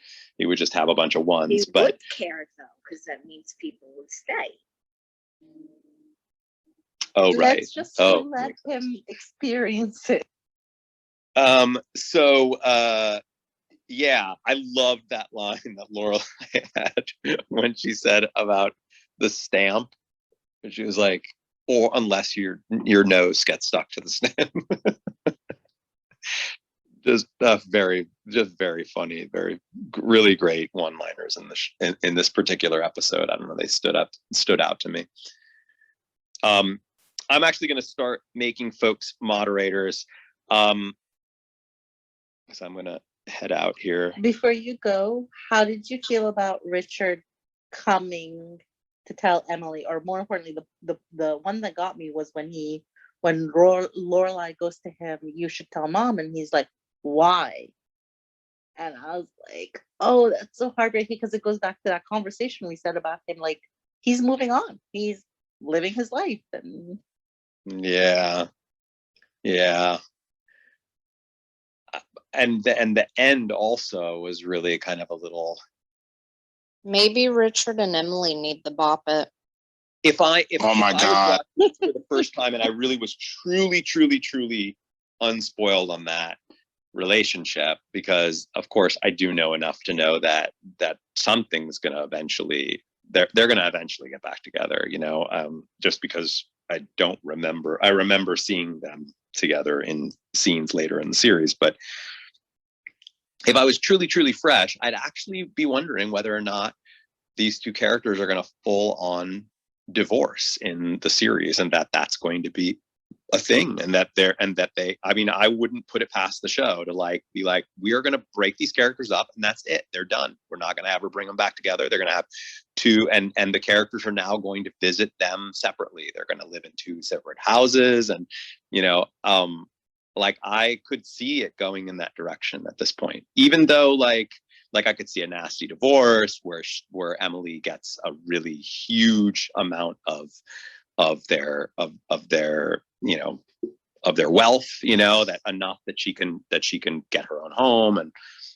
have a bunch of ones. He But would care though, because that means people would stay. oh right. Let's just Oh, let him experience it. Yeah, I loved that line that Lorelai had when she said about the stamp. And she was like, or unless your nose gets stuck to the stamp. just very funny, really great one-liners in this particular episode. I don't know, they stood out to me. I'm actually going to start making folks moderators. So I'm going to head out here. Before you go, how did you feel about Richard coming to tell Emily, or more importantly, the one that got me was when Lorelai goes to him, you should tell mom, and he's like, why? And I was like, oh, that's so heartbreaking, because it goes back to that conversation we said about him, like he's moving on, he's living his life, and yeah. And the end also was really kind of a little. Maybe Richard and Emily need the Bop It. If Oh my I was God. watching this for the first time and I really was truly unspoiled on that relationship, because of course I do know enough to know that something's going to eventually, they're going to eventually get back together, you know, just because I remember seeing them together in scenes later in the series. But if I was truly fresh, I'd actually be wondering whether or not these two characters are going to full on divorce in the series, and that's going to be a thing, and that I mean, I wouldn't put it past the show to like be like, we are going to break these characters up and that's it, they're done, we're not going to ever bring them back together, they're going to have two, and the characters are now going to visit them separately, they're going to live in two separate houses, and you know, like I could see it going in that direction at this point, even though like I could see a nasty divorce where Emily gets a really huge amount of their you know, of their wealth, you know, that enough that she can get her own home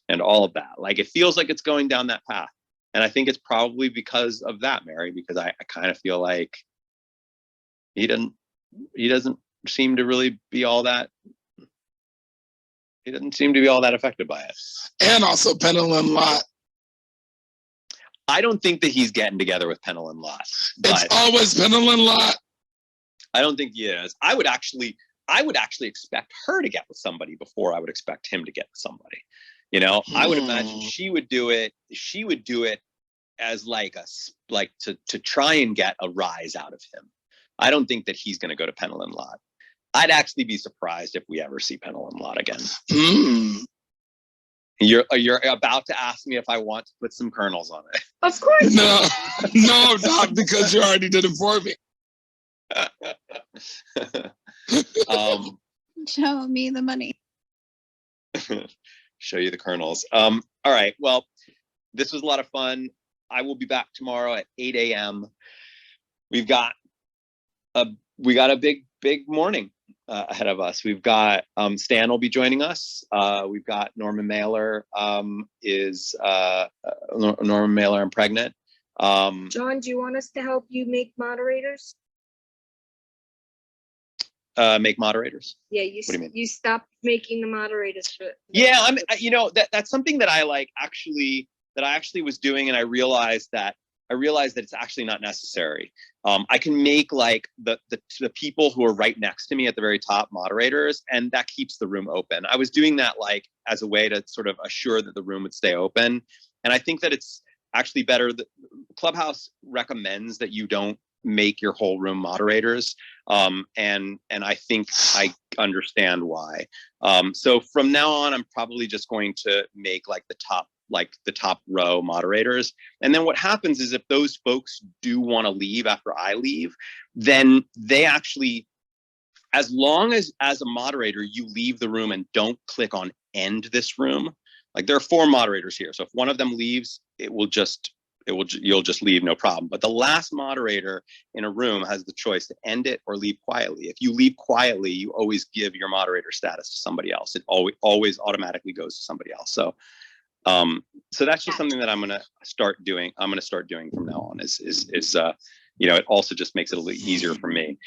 and all of that. Like it feels like it's going down that path, and I think it's probably because of that, Mary, because I kind of feel like he doesn't seem to really be all that. He doesn't seem to be all that affected by it. And also Penelon Lot. I don't think that he's getting together with Penelon Lot. It's always Penelon Lot. I don't think he is. I would actually expect her to get with somebody before I would expect him to get with somebody. You know, I would imagine she would do it. She would do it as like to try and get a rise out of him. I don't think that he's going to go to Penelon Lot. I'd actually be surprised if we ever see Penelon Lot again. You're about to ask me if I want to put some kernels on it. Of course. No, not because you already did it for me. Show me the money. Show you the kernels. All right. Well, this was a lot of fun. I will be back tomorrow at 8 a.m. We got a big morning ahead of us. We've got Stan will be joining us. We've got Norman Mailer Norman Mailer and Pregnant. John, do you want us to help you make moderators? Make moderators? Yeah, What do you mean? you stopped making the moderators for. Yeah, you know, that's something that I actually was doing, and I realized that it's actually not necessary. I can make like the people who are right next to me at the very top moderators, and that keeps the room open. I was doing that like as a way to sort of assure that the room would stay open. And I think that it's actually better that Clubhouse recommends that you don't make your whole room moderators. And I think I understand why. So from now on, I'm probably just going to make like the top row moderators. And then what happens is if those folks do want to leave after I leave, then they actually, as long as a moderator, you leave the room and don't click on end this room. Like there are 4 moderators here. So if one of them leaves, you'll just leave, no problem. But the last moderator in a room has the choice to end it or leave quietly. If you leave quietly, you always give your moderator status to somebody else. It always automatically goes to somebody else. So that's just something that I'm going to start doing. From now on is you know, it also just makes it a little easier for me.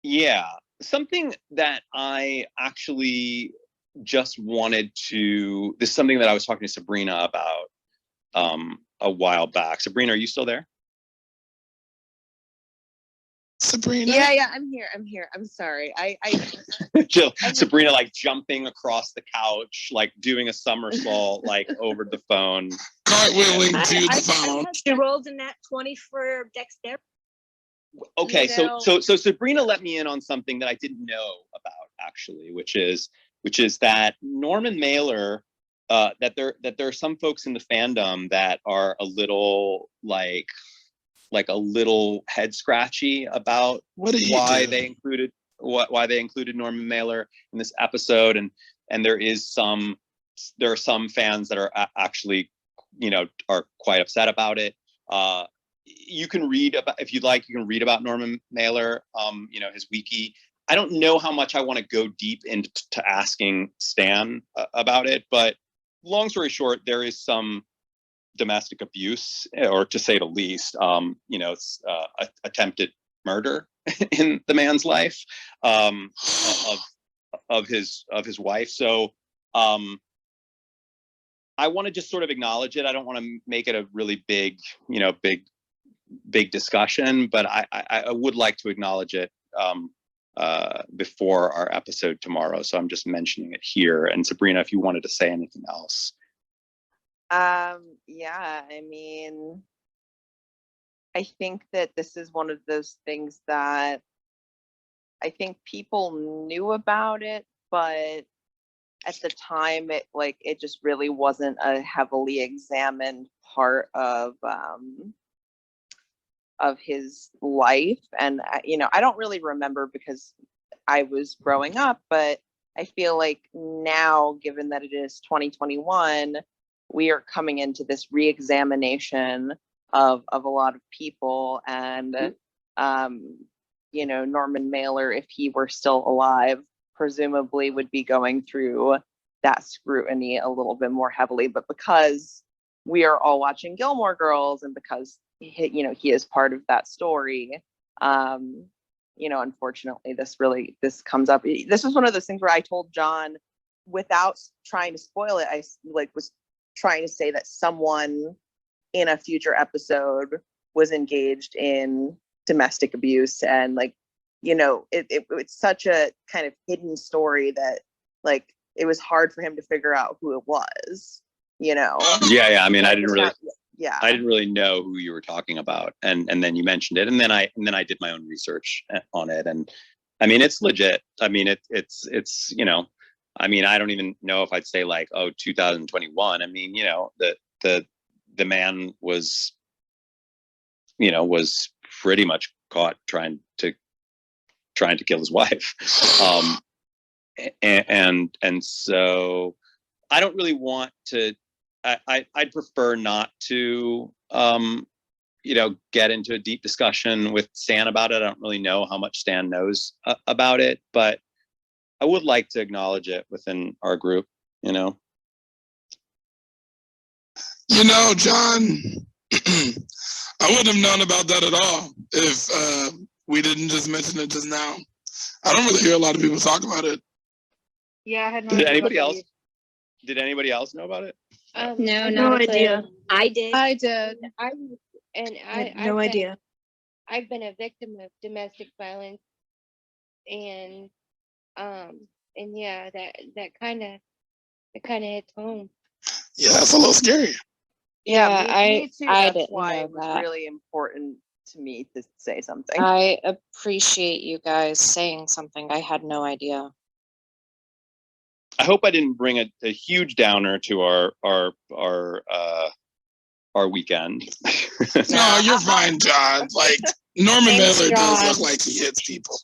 Yeah, something that I actually just wanted to, this is something that I was talking to Sabrina about a while back. Sabrina, are you still there? Sabrina? Yeah, I'm here. I'm sorry. Sabrina like jumping across the couch, like doing a somersault, like over the phone. Cartwheeling to the phone. She rolled in that 20 for dexterity. Okay, You know. so Sabrina let me in on something that I didn't know about actually, which is that Norman Mailer, that there are some folks in the fandom that are a little like a little head scratchy about why they included Norman Mailer in this episode, and there are some fans that are actually, you know, are quite upset about it. You can read about, if you'd like, you can read about Norman Mailer, you know, his wiki. I don't know how much I want to go deep into asking Stan about it, but long story short, there is some domestic abuse, or to say the least, you know, it's attempted murder in the man's life, of his wife. So I want to just sort of acknowledge it. I don't want to make it a really big, you know, big discussion, but I would like to acknowledge it before our episode tomorrow. So I'm just mentioning it here. And Sabrina, if you wanted to say anything else, Yeah, I mean, I think that this is one of those things that I think people knew about it, but at the time it just really wasn't a heavily examined part of his life. And I don't really remember because I was growing up, but I feel like now, given that it is 2021, we are coming into this re-examination of a lot of people. And Norman Mailer, if he were still alive, presumably would be going through that scrutiny a little bit more heavily. But because we are all watching Gilmore Girls, and because he is part of that story, unfortunately this comes up. This was one of those things where I told John, without trying to spoil it, I was trying to say that someone in a future episode was engaged in domestic abuse, and it's such a kind of hidden story that it was hard for him to figure out who it was. Yeah. I mean, I didn't really know who you were talking about, and then you mentioned it, and then I did my own research on it, and I mean, it's legit. I mean, it's I mean, I don't even know if I'd say 2021. I mean, the man was pretty much caught trying to kill his wife, and so I don't really want to. I'd prefer not to, get into a deep discussion with Stan about it. I don't really know how much Stan knows about it, but I would like to acknowledge it within our group. John, I wouldn't have known about that at all if we didn't just mention it just now. I don't really hear a lot of people talk about it. Yeah, I had no Did idea. anybody else? Did anybody else know about it? No idea. I did. I No idea. I've been a victim of domestic violence, and yeah, that kind of hits home. Yeah, that's a little scary. Yeah, me too. I That's didn't why know it was that. really important to me to say something. I appreciate you guys saying something. I had no idea. I hope I didn't bring a huge downer to our weekend. No, you're fine, John. Norman Thanks, Mailer does John. look like he hits people.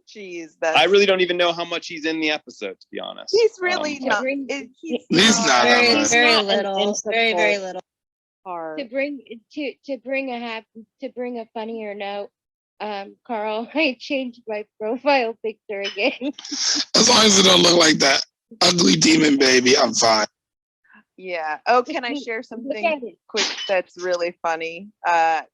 Jeez, I really don't even know how much he's in the episode, to be honest. He's really not. He's not Very, that very an little. Very, very little. To bring a funnier note, Carl, I changed my profile picture again. As long as it don't look like that ugly demon baby, I'm fine. Yeah. Oh, can I share something quick that's really funny? By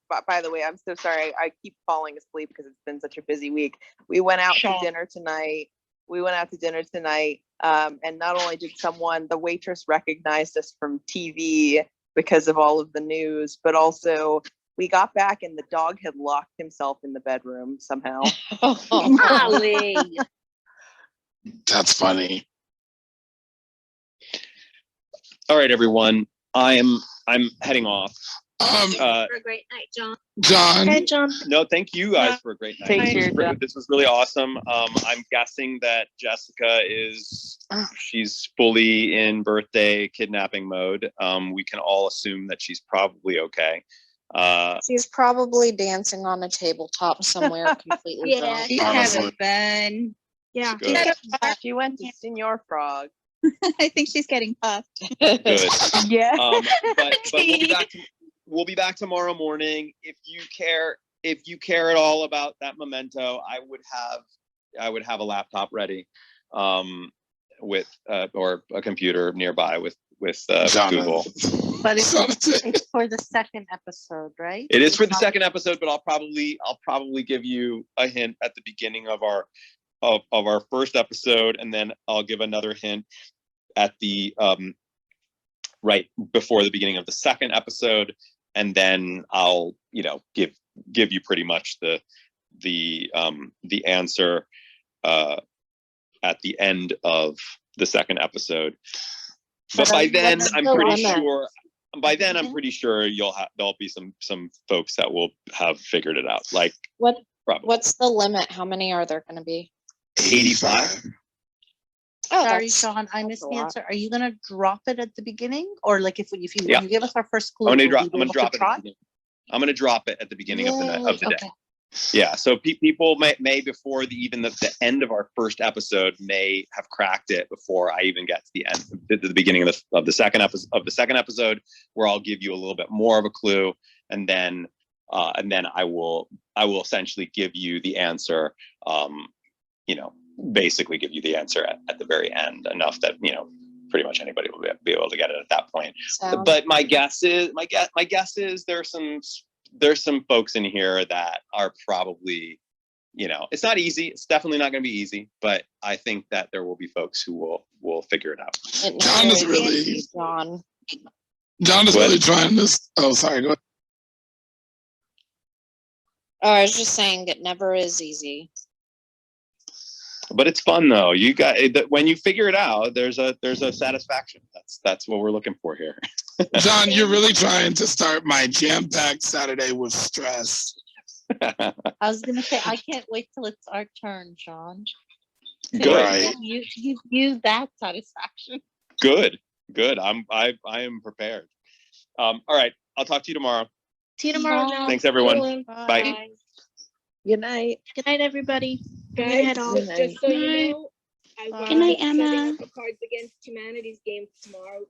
the way, I'm so sorry. I keep falling asleep because it's been such a busy week. We went out to dinner tonight. And not only did the waitress recognized us from TV because of all of the news, but also we got back and the dog had locked himself in the bedroom somehow. Golly. That's funny. All right, everyone. I'm heading off. For a great night, John. John. Hey, John. No, thank you guys for a great night. This was really awesome. I'm guessing that Jessica she's fully in birthday kidnapping mode. We can all assume that she's probably okay. She's probably dancing on a tabletop somewhere completely Yeah, drunk. she's having fun. Yeah. Good. She went to Senor Frog. I think she's getting puffed. Good. Yeah. But we'll be back tomorrow morning. If you care at all about that memento, I would have a laptop ready, with or a computer nearby with Google. But it's for the second episode, right? It is for the second episode, but I'll probably give you a hint at the beginning of our first episode, and then I'll give another hint at the right before the beginning of the second episode, and then I'll give you pretty much the answer at the end of the second episode. But by then, what's I'm the pretty limit? sure. By then, I'm pretty sure there'll be some folks that will have figured it out. Like probably What's the limit? How many are there going to be? 85. Oh, Sorry, that's Sean, I missed a the lot. answer. Are you gonna drop it at the beginning, or like if you Yeah. when you give us our first clue, I'm gonna will drop. we I'm be gonna able drop to it. At try? the beginning. I'm gonna drop it at the beginning of the day. Okay. Yeah. So people may before even the end of our first episode may have cracked it before I even get to the end, the beginning of the second episode, where I'll give you a little bit more of a clue, and then I will essentially give you the answer. Basically give you the answer at the very end, enough that pretty much anybody will be able to get it at that point. But my guess is there's some folks in here that are probably, it's not easy. It's definitely not going to be easy, but I think that there will be folks who will figure it out. John is really John. is really trying this. Oh, sorry. Go ahead. Oh, I was just saying it never is easy. But it's fun though. You got when you figure it out, there's a satisfaction. That's what we're looking for here. John, you're really trying to start my jam-packed Saturday with stress. I was gonna say I can't wait till it's our turn, Sean. Good. You use that satisfaction. Good. I am prepared. All right. I'll talk to you tomorrow. See you tomorrow, John. Thanks everyone. Bye. Good night. Good night, everybody. Guys, Head off. just so you know, I will Good night, be setting Emma. up a Cards Against Humanity's game tomorrow